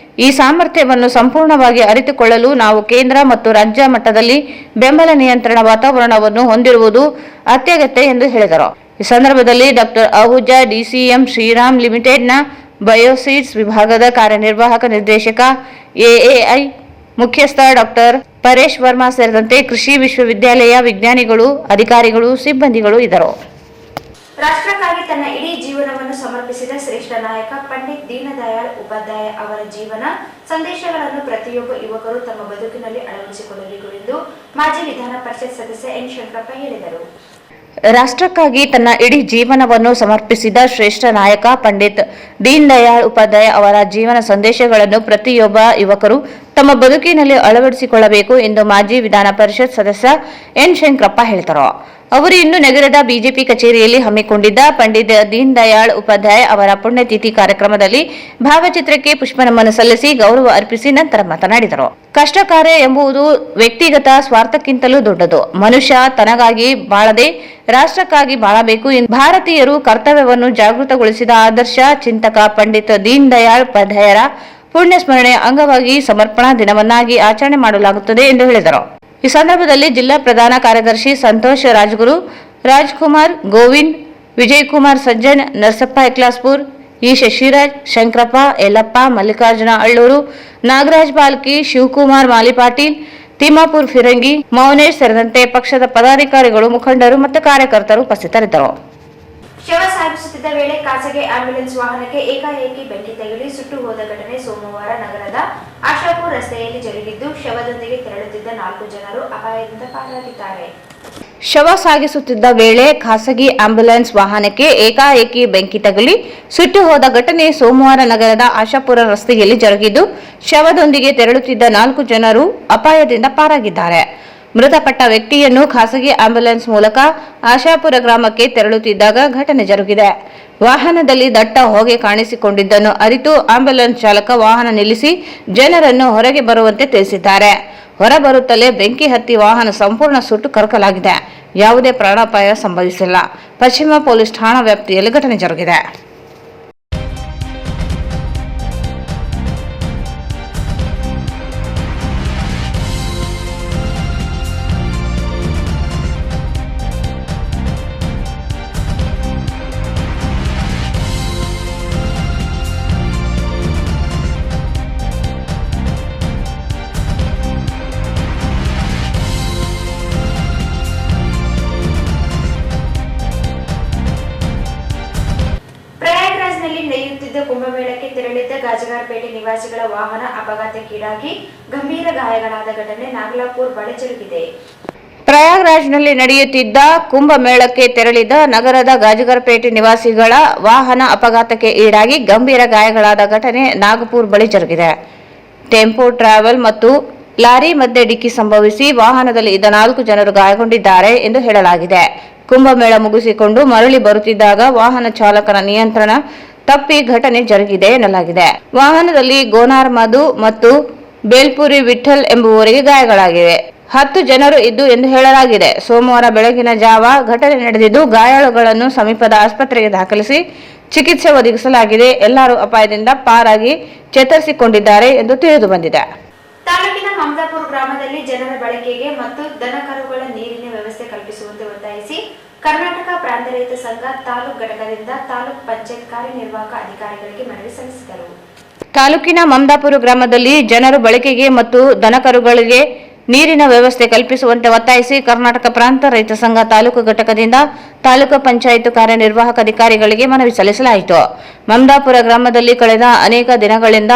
ಈ ಸಾಮರ್ಥ್ಯವನ್ನು ಸಂಪೂರ್ಣವಾಗಿ ಅರಿತುಕೊಳ್ಳಲು ನಾವು ಕೇಂದ್ರ ಮತ್ತು ರಾಜ್ಯ ಮಟ್ಟದಲ್ಲಿ ಬೆಂಬಲ ನಿಯಂತ್ರಣ ವಾತಾವರಣವನ್ನು ಹೊಂದಿರುವುದು ಅತ್ಯಗತ್ಯ ಎಂದು ಹೇಳಿದರು. ಈ ಸಂದರ್ಭದಲ್ಲಿ ಡಾಕ್ಟರ್ ಅಹುಜಾ ಡಿಸಿಎಂ ಶ್ರೀರಾಮ್ ಲಿಮಿಟೆಡ್ನ ಬಯೋಸೀಡ್ಸ್ ವಿಭಾಗದ ಕಾರ್ಯನಿರ್ವಾಹಕ ನಿರ್ದೇಶಕ ಎಎಐ ಮುಖ್ಯಸ್ಥ ಡಾಕ್ಟರ್ ಪರೇಶ್ ವರ್ಮಾ ಸೇರಿದಂತೆ ಕೃಷಿ ವಿಶ್ವವಿದ್ಯಾಲಯ ವಿಜ್ಞಾನಿಗಳು, ಅಧಿಕಾರಿಗಳು, ಸಿಬ್ಬಂದಿಗಳು ಇದ್ದರು. ರಾಷ್ಟ್ರಕ್ಕಾಗಿ ತನ್ನ ಇಡೀ ಜೀವನವನ್ನು ಸಮರ್ಪಿಸಿದ ಶ್ರೇಷ್ಠ ನಾಯಕ ಪಂಡಿತ್ ದೀನದಯಾಳ್ ಉಪಾಧ್ಯಾಯ ಅವರ ಜೀವನ ಸಂದೇಶಗಳನ್ನು ಪ್ರತಿಯೊಬ್ಬ ಯುವಕರು ತಮ್ಮ ಬದುಕಿನಲ್ಲಿ ಅಳವಡಿಸಿಕೊಳ್ಳಬೇಕು ಎಂದು ಮಾಜಿ ವಿಧಾನ ಪರಿಷತ್ ಸದಸ್ಯ ಎನ್ ಶಂಕರಪ್ಪ ಹೇಳಿದರು. ರಾಷ್ಟ್ರಕ್ಕಾಗಿ ತನ್ನ ಇಡೀ ಜೀವನವನ್ನು ಸಮರ್ಪಿಸಿದ ಶ್ರೇಷ್ಠ ನಾಯಕ ಪಂಡಿತ್ ದೀನ್ ದಯಾಳ್ ಉಪಾಧ್ಯಾಯ ಅವರ ಜೀವನ ಸಂದೇಶಗಳನ್ನು ಪ್ರತಿಯೊಬ್ಬ ಯುವಕರು ತಮ್ಮ ಬದುಕಿನಲ್ಲಿ ಅಳವಡಿಸಿಕೊಳ್ಳಬೇಕು ಎಂದು ಮಾಜಿ ವಿಧಾನ ಪರಿಷತ್ ಸದಸ್ಯ ಎನ್ ಶಂಕರಪ್ಪ ಹೇಳಿದರು. ಅವರು ಇಂದು ನಗರದ ಬಿಜೆಪಿ ಕಚೇರಿಯಲ್ಲಿ ಹಮ್ಮಿಕೊಂಡಿದ್ದ ಪಂಡಿತ್ ದೀನ್ ದಯಾಳ್ ಉಪಾಧ್ಯಾಯ ಅವರ ಪುಣ್ಯತಿಥಿ ಕಾರ್ಯಕ್ರಮದಲ್ಲಿ ಭಾವಚಿತ್ರಕ್ಕೆ ಪುಷ್ಪನಮನ ಸಲ್ಲಿಸಿ ಗೌರವ ಅರ್ಪಿಸಿ ನಂತರ ಮಾತನಾಡಿದರು. ಕಷ್ಟ ಕಾರ್ಯ ಎಂಬುದು ವ್ಯಕ್ತಿಗತ ಸ್ವಾರ್ಥಕ್ಕಿಂತಲೂ ದೊಡ್ಡದು. ಮನುಷ್ಯ ತನಗಾಗಿ ಬಾಳದೆ ರಾಷ್ಟ್ರಕ್ಕಾಗಿ ಬಾಳಬೇಕು ಎಂದು ಭಾರತೀಯರು ಕರ್ತವ್ಯವನ್ನು ಜಾಗೃತಗೊಳಿಸಿದ ಆದರ್ಶ ಚಿಂತಕ ಪಂಡಿತ್ ದೀನ್ ದಯಾಳ್ ಉಪಾಧ್ಯಾಯರ ಪುಣ್ಯ ಸ್ಮರಣೆಯ ಅಂಗವಾಗಿ ಸಮರ್ಪಣಾ ದಿನವನ್ನಾಗಿ ಆಚರಣೆ ಮಾಡಲಾಗುತ್ತದೆ ಎಂದು ಹೇಳಿದರು. ಈ ಸಂದರ್ಭದಲ್ಲಿ ಜಿಲ್ಲಾ ಪ್ರಧಾನ ಕಾರ್ಯದರ್ಶಿ ಸಂತೋಷ್ ರಾಜ್ಗುರು, ರಾಜ್ಕುಮಾರ್, ಗೋವಿಂದ್, ವಿಜಯಕುಮಾರ್ ಸಜ್ಜನ್, ನರಸಪ್ಪ ಎಕ್ಲಾಸ್ಪುರ್, ಇ ಶಶಿರಾಜ್, ಶಂಕರಪ್ಪ, ಯಲ್ಲಪ್ಪ, ಮಲ್ಲಿಕಾರ್ಜುನ ಅಳ್ಳೂರು, ನಾಗರಾಜ್ ಬಾಲ್ಕಿ, ಶಿವಕುಮಾರ್ ಮಾಲಿಪಾಟೀಲ್, ತಿಮ್ಮಾಪುರ್ ಫಿರಂಗಿ, ಮೌನೇಶ್ ಸೇರಿದಂತೆ ಪಕ್ಷದ ಪದಾಧಿಕಾರಿಗಳು, ಮುಖಂಡರು ಮತ್ತು ಕಾರ್ಯಕರ್ತರು ಉಪಸ್ಥಿತರಿದ್ದರು. ಶವ ಸಾಗಿಸುತ್ತಿದ್ದ ವೇಳೆ ಖಾಸಗಿ ಆಂಬ್ಯುಲೆನ್ಸ್ ವಾಹನಕ್ಕೆ ಏಕಾಏಕಿ ಬೆಂಕಿ ತಗುಲಿ ಸುಟ್ಟು ಹೋದ ಘಟನೆ ಸೋಮವಾರ ನಗರದ ಆಶಾಪುರ ರಸ್ತೆಯಲ್ಲಿ ಜರುಗಿದ್ದು, ಶವದೊಂದಿಗೆ ತೆರಳುತ್ತಿದ್ದ 4 ಜನರು ಅಪಾಯದಿಂದ ಪಾರಾಗಿದ್ದಾರೆ. ಶವ ಸಾಗಿಸುತ್ತಿದ್ದ ವೇಳೆ ಖಾಸಗಿ ಆಂಬ್ಯುಲೆನ್ಸ್ ವಾಹನಕ್ಕೆ ಏಕಾಏಕಿ ಬೆಂಕಿ ತಗುಲಿ ಸುಟ್ಟು ಹೋದ ಘಟನೆ ಸೋಮವಾರ ನಗರದ ಆಶಾಪುರ ರಸ್ತೆಯಲ್ಲಿ ಜರುಗಿದ್ದು, ಶವದೊಂದಿಗೆ ತೆರಳುತ್ತಿದ್ದ 4 ಜನರು ಅಪಾಯದಿಂದ ಪಾರಾಗಿದ್ದಾರೆ. ಮೃತಪಟ್ಟ ವ್ಯಕ್ತಿಯನ್ನು ಖಾಸಗಿ ಆಂಬ್ಯುಲೆನ್ಸ್ ಮೂಲಕ ಆಶಾಪುರ ಗ್ರಾಮಕ್ಕೆ ತೆರಳುತ್ತಿದ್ದಾಗ ಘಟನೆ ಜರುಗಿದೆ. ವಾಹನದಲ್ಲಿ ದಟ್ಟ ಹೊಗೆ ಕಾಣಿಸಿಕೊಂಡಿದ್ದನ್ನು ಅರಿತು ಆಂಬ್ಯುಲೆನ್ಸ್ ಚಾಲಕ ವಾಹನ ನಿಲ್ಲಿಸಿ ಜನರನ್ನು ಹೊರಗೆ ಬರುವಂತೆ ತಿಳಿಸಿದ್ದಾರೆ. ಹೊರಬರುತ್ತಲೇ ಬೆಂಕಿ ಹತ್ತಿ ವಾಹನ ಸಂಪೂರ್ಣ ಸುಟ್ಟು ಕರಕಲಾಗಿದೆ. ಯಾವುದೇ ಪ್ರಾಣಾಪಾಯ ಸಂಭವಿಸಿಲ್ಲ. ಪಶ್ಚಿಮ ಪೊಲೀಸ್ ಠಾಣಾ ವ್ಯಾಪ್ತಿಯಲ್ಲಿ ಘಟನೆ ಜರುಗಿದೆ. ಗಾಜಗಾರಪೇಟೆ ನಿವಾಸಿಗಳ ವಾಹನ ಅಪಘಾತಕ್ಕೀಡಾಗಿ ಗಂಭೀರ ಗಾಯಗಳಾದ ಘಟನೆ ನಾಗಲಾಪುರ ಬಳಿ ಜರುಗಿದೆ. ಪ್ರಯಾಗ್ರಾಜ್ನಲ್ಲಿ ನಡೆಯುತ್ತಿದ್ದ ಕುಂಭಮೇಳಕ್ಕೆ ತೆರಳಿದ ನಗರದ ಗಾಜಗಾರಪೇಟೆ ನಿವಾಸಿಗಳ ವಾಹನ ಅಪಘಾತಕ್ಕೆ ಈಡಾಗಿ ಗಂಭೀರ ಗಾಯಗಳಾದ ಘಟನೆ ನಾಗಪುರ ಬಳಿ ಜರುಗಿದೆ. ಟೆಂಪೋ ಟ್ರಾವೆಲ್ ಮತ್ತು ಲಾರಿ ಮಧ್ಯೆ ಡಿಕ್ಕಿ ಸಂಭವಿಸಿ ವಾಹನದಲ್ಲಿ ಇದ್ದ 4 ಜನರು ಗಾಯಗೊಂಡಿದ್ದಾರೆ ಎಂದು ಹೇಳಲಾಗಿದೆ. ಕುಂಭಮೇಳ ಮುಗಿಸಿಕೊಂಡು ಮರಳಿ ಬರುತ್ತಿದ್ದಾಗ ವಾಹನ ಚಾಲಕನ ನಿಯಂತ್ರಣ ತಪ್ಪಿ ಘಟನೆ ಜರುಗಿದೆ ಎನ್ನಲಾಗಿದೆ. ವಾಹನದಲ್ಲಿ ಗೋನಾರ್ ಮಧು ಮತ್ತು ಬೇಲ್ಪುರಿ ವಿಠಲ್ ಎಂಬುವರಿಗೆ ಗಾಯಗಳಾಗಿವೆ. 10 ಜನರು ಇದ್ದು ಎಂದು ಹೇಳಲಾಗಿದೆ. ಸೋಮವಾರ ಬೆಳಗಿನ ಜಾವ ಘಟನೆ ನಡೆದಿದ್ದು ಗಾಯಾಳುಗಳನ್ನು ಸಮೀಪದ ಆಸ್ಪತ್ರೆಗೆ ದಾಖಲಿಸಿ ಚಿಕಿತ್ಸೆ ಒದಗಿಸಲಾಗಿದೆ. ಎಲ್ಲರೂ ಅಪಾಯದಿಂದ ಪಾರಾಗಿ ಚೇತರಿಸಿಕೊಂಡಿದ್ದಾರೆ ಎಂದು ತಿಳಿದು ಬಂದಿದೆ. ತಾಲೂಕಿನ ಮಮದಾಪುರ ಗ್ರಾಮದಲ್ಲಿ ಜನರ ಬಳಕೆಗೆ ಮತ್ತು ದನಕರುಗಳ ನೀರಿನ ವ್ಯವಸ್ಥೆ ಕಲ್ಪಿಸುವಂತೆ ಒತ್ತಾಯಿಸಿ ಕರ್ನಾಟಕ ಪ್ರಾಂತ ರೈತ ಸಂಘ ತಾಲೂಕು ಘಟಕದಿಂದ ತಾಲೂಕ್ ಪಂಚಾಯತ್ ಕಾರ್ಯನಿರ್ವಾಹಕ ಅಧಿಕಾರಿಗಳಿಗೆ ಮನವಿ ಸಲ್ಲಿಸಿದರು. ತಾಲೂಕಿನ ಮಮದಾಪುರ ಗ್ರಾಮದಲ್ಲಿ ಜನರು ಬಳಕೆಗೆ ಮತ್ತು ದನಕರುಗಳಿಗೆ ನೀರಿನ ವ್ಯವಸ್ಥೆ ಕಲ್ಪಿಸುವಂತೆ ಒತ್ತಾಯಿಸಿ ಕರ್ನಾಟಕ ಪ್ರಾಂತ ರೈತ ಸಂಘ ತಾಲೂಕು ಘಟಕದಿಂದ ತಾಲೂಕು ಪಂಚಾಯತ್ ಕಾರ್ಯನಿರ್ವಾಹಕ ಅಧಿಕಾರಿಗಳಿಗೆ ಮನವಿ ಸಲ್ಲಿಸಲಾಯಿತು. ಮಮದಾಪುರ ಗ್ರಾಮದಲ್ಲಿ ಕಳೆದ ಅನೇಕ ದಿನಗಳಿಂದ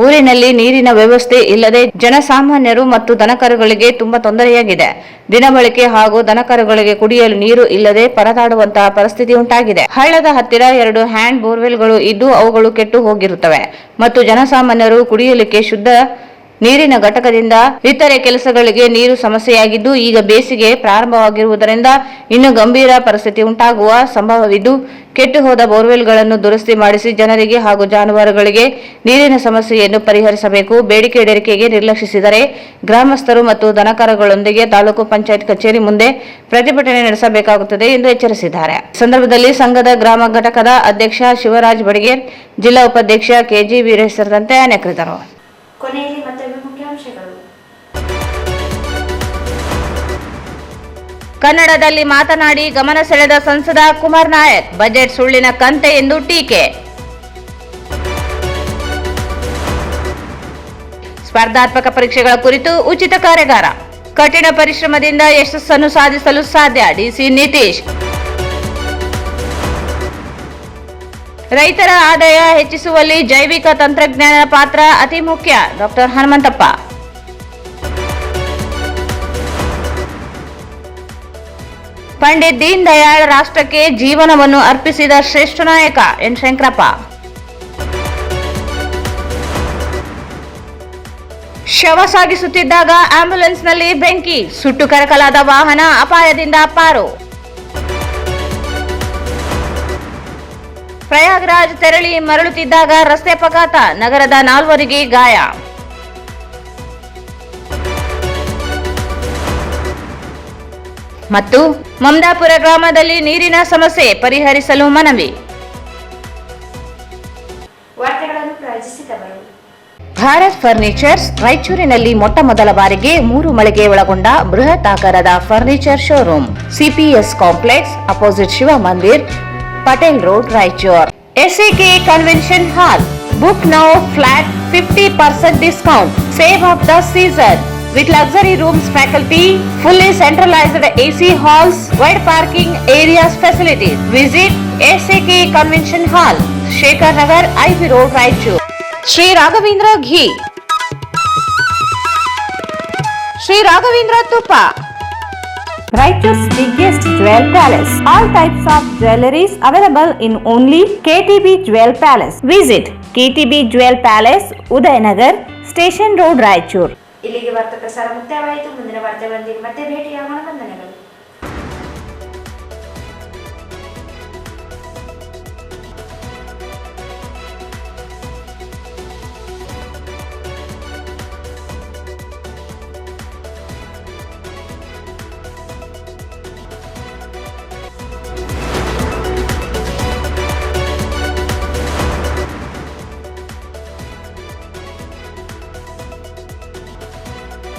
ಊರಿನಲ್ಲಿ ನೀರಿನ ವ್ಯವಸ್ಥೆ ಇಲ್ಲದೆ ಜನಸಾಮಾನ್ಯರು ಮತ್ತು ದನಕರುಗಳಿಗೆ ತುಂಬಾ ತೊಂದರೆಯಾಗಿದೆ. ದಿನಬಳಕೆ ಹಾಗೂ ದನಕರುಗಳಿಗೆ ಕುಡಿಯಲು ನೀರು ಇಲ್ಲದೆ ಪರದಾಡುವಂತಹ ಪರಿಸ್ಥಿತಿ ಉಂಟಾಗಿದೆ. ಹಳ್ಳದ ಹತ್ತಿರ 2 ಹ್ಯಾಂಡ್ ಬೋರ್ವೆಲ್ಗಳು ಇದ್ದು ಅವುಗಳು ಕೆಟ್ಟು ಹೋಗಿರುತ್ತವೆ ಮತ್ತು ಜನಸಾಮಾನ್ಯರು ಕುಡಿಯಲಿಕ್ಕೆ ಶುದ್ಧ ನೀರಿನ ಘಟಕದಿಂದ ಇತರೆ ಕೆಲಸಗಳಿಗೆ ನೀರು ಸಮಸ್ಯೆಯಾಗಿದ್ದು ಈಗ ಬೇಸಿಗೆ ಪ್ರಾರಂಭವಾಗಿರುವುದರಿಂದ ಇನ್ನು ಗಂಭೀರ ಪರಿಸ್ಥಿತಿ ಉಂಟಾಗುವ ಸಂಭವವಿದ್ದು ಕೆಟ್ಟು ಹೋದ ಬೋರ್ವೆಲ್ಗಳನ್ನು ದುರಸ್ತಿ ಮಾಡಿಸಿ ಜನರಿಗೆ ಹಾಗೂ ಜಾನುವಾರುಗಳಿಗೆ ನೀರಿನ ಸಮಸ್ಯೆಯನ್ನು ಪರಿಹರಿಸಬೇಕು. ಬೇಡಿಕೆ ಈಡೇರಿಕೆಗೆ ನಿರ್ಲಕ್ಷಿಸಿದರೆ ಗ್ರಾಮಸ್ಥರು ಮತ್ತು ದನಕರುಗಳೊಂದಿಗೆ ತಾಲೂಕು ಪಂಚಾಯತ್ ಕಚೇರಿ ಮುಂದೆ ಪ್ರತಿಭಟನೆ ನಡೆಸಬೇಕಾಗುತ್ತದೆ ಎಂದು ಎಚ್ಚರಿಸಿದ್ದಾರೆ. ಸಂದರ್ಭದಲ್ಲಿ ಸಂಘದ ಗ್ರಾಮ ಘಟಕದ ಅಧ್ಯಕ್ಷ ಶಿವರಾಜ್ ಬಡಿಗೇರ್, ಜಿಲ್ಲಾ ಉಪಾಧ್ಯಕ್ಷ ಕೆಜಿ ವೀರೇಶ್ ಸೇರಿದಂತೆ ಅನೇಕರಿದ್ದರು. ಕೊನೆಯಲ್ಲಿ ಮತ್ತೊಮ್ಮೆ ಮುಖ್ಯಾಂಶಗಳು. ಕನ್ನಡದಲ್ಲಿ ಮಾತನಾಡಿ ಗಮನ ಸೆಳೆದ ಸಂಸದ ಕುಮಾರ್ ನಾಯಕ್, ಬಜೆಟ್ ಸುಳ್ಳಿನ ಕಂತೆ ಎಂದು ಟೀಕೆ. ಸ್ಪರ್ಧಾತ್ಮಕ ಪರೀಕ್ಷೆಗಳ ಕುರಿತು ಉಚಿತ ಕಾರ್ಯಾಗಾರ, ಕಠಿಣ ಪರಿಶ್ರಮದಿಂದ ಯಶಸ್ಸನ್ನು ಸಾಧಿಸಲು ಸಾಧ್ಯ, ಡಿಸಿ ನಿತೀಶ್. ರೈತರ ಆದಾಯ ಹೆಚ್ಚಿಸುವಲ್ಲಿ ಜೈವಿಕ ತಂತ್ರಜ್ಞಾನದ ಪಾತ್ರ ಅತಿ ಮುಖ್ಯ, ಡಾಕ್ಟರ್ ಹನುಮಂತಪ್ಪ. ಪಂಡಿತ್ ದೀನ್ ದಯಾಳ್ ರಾಷ್ಟ್ರಕ್ಕೆ ಜೀವನವನ್ನು ಅರ್ಪಿಸಿದ ಶ್ರೇಷ್ಠ ನಾಯಕ, ಎನ್ ಶಂಕರಪ್ಪ. ಶವ ಸಾಗಿಸುತ್ತಿದ್ದಾಗ ಆಂಬ್ಯುಲೆನ್ಸ್ನಲ್ಲಿ ಬೆಂಕಿ, ಸುಟ್ಟು ಕರಕಲಾದ ವಾಹನ, ಅಪಾಯದಿಂದ ಪಾರು. ಪ್ರಯಾಗ್ರಾಜ್ ತೆರಳಿ ಮರಳುತ್ತಿದ್ದಾಗ ರಸ್ತೆ ಅಪಘಾತ, ನಗರದ 4 ಗಾಯ. ಮತ್ತು ಮಮದಾಪುರ ಗ್ರಾಮದಲ್ಲಿ ನೀರಿನ ಸಮಸ್ಯೆ ಪರಿಹರಿಸಲು ಮನವಿ. ವಾರ್ತೆಗಳನ್ನು ಪ್ರಾಯೋಜಿಸಿದವರು ಭಾರತ್ ಫರ್ನಿಚರ್ಸ್. ರಾಯಚೂರಿನಲ್ಲಿ ಮೊಟ್ಟ ಮೊದಲ ಬಾರಿಗೆ 3 ಮಳಿಗೆ ಒಳಗೊಂಡ ಬೃಹತ್ ಆಕಾರದ furniture showroom, CPS complex, opposite Shiva Mandir, Patel road, Raichur. SAK convention hall. Book now, flat 50% discount. Save of the season with luxury rooms, faculty, fully centralized AC halls, wide parking areas, facilities. Visit SAK Convention Hall, Shekhar Nagar, IV Road, Raichur. Sri Raghavendra Ghee, Sri Raghavendra Tuppa. Raichur's biggest jewel palace. All types of jewelries available in only KTB Jewel Palace. Visit KTB Jewel Palace, Udayanagar, Station Road, Raichur. ಇಲ್ಲಿಗೆ ವಾರ್ತಾ ಪ್ರಸಾರ ಮುಕ್ತಾಯವಾಯಿತು. ಮುಂದಿನ ವಾರ್ತೆಗಳೊಂದಿಗೆ ಮತ್ತೆ ಭೇಟಿಯಾಗೋಣ. ವಂದನೆಗಳು.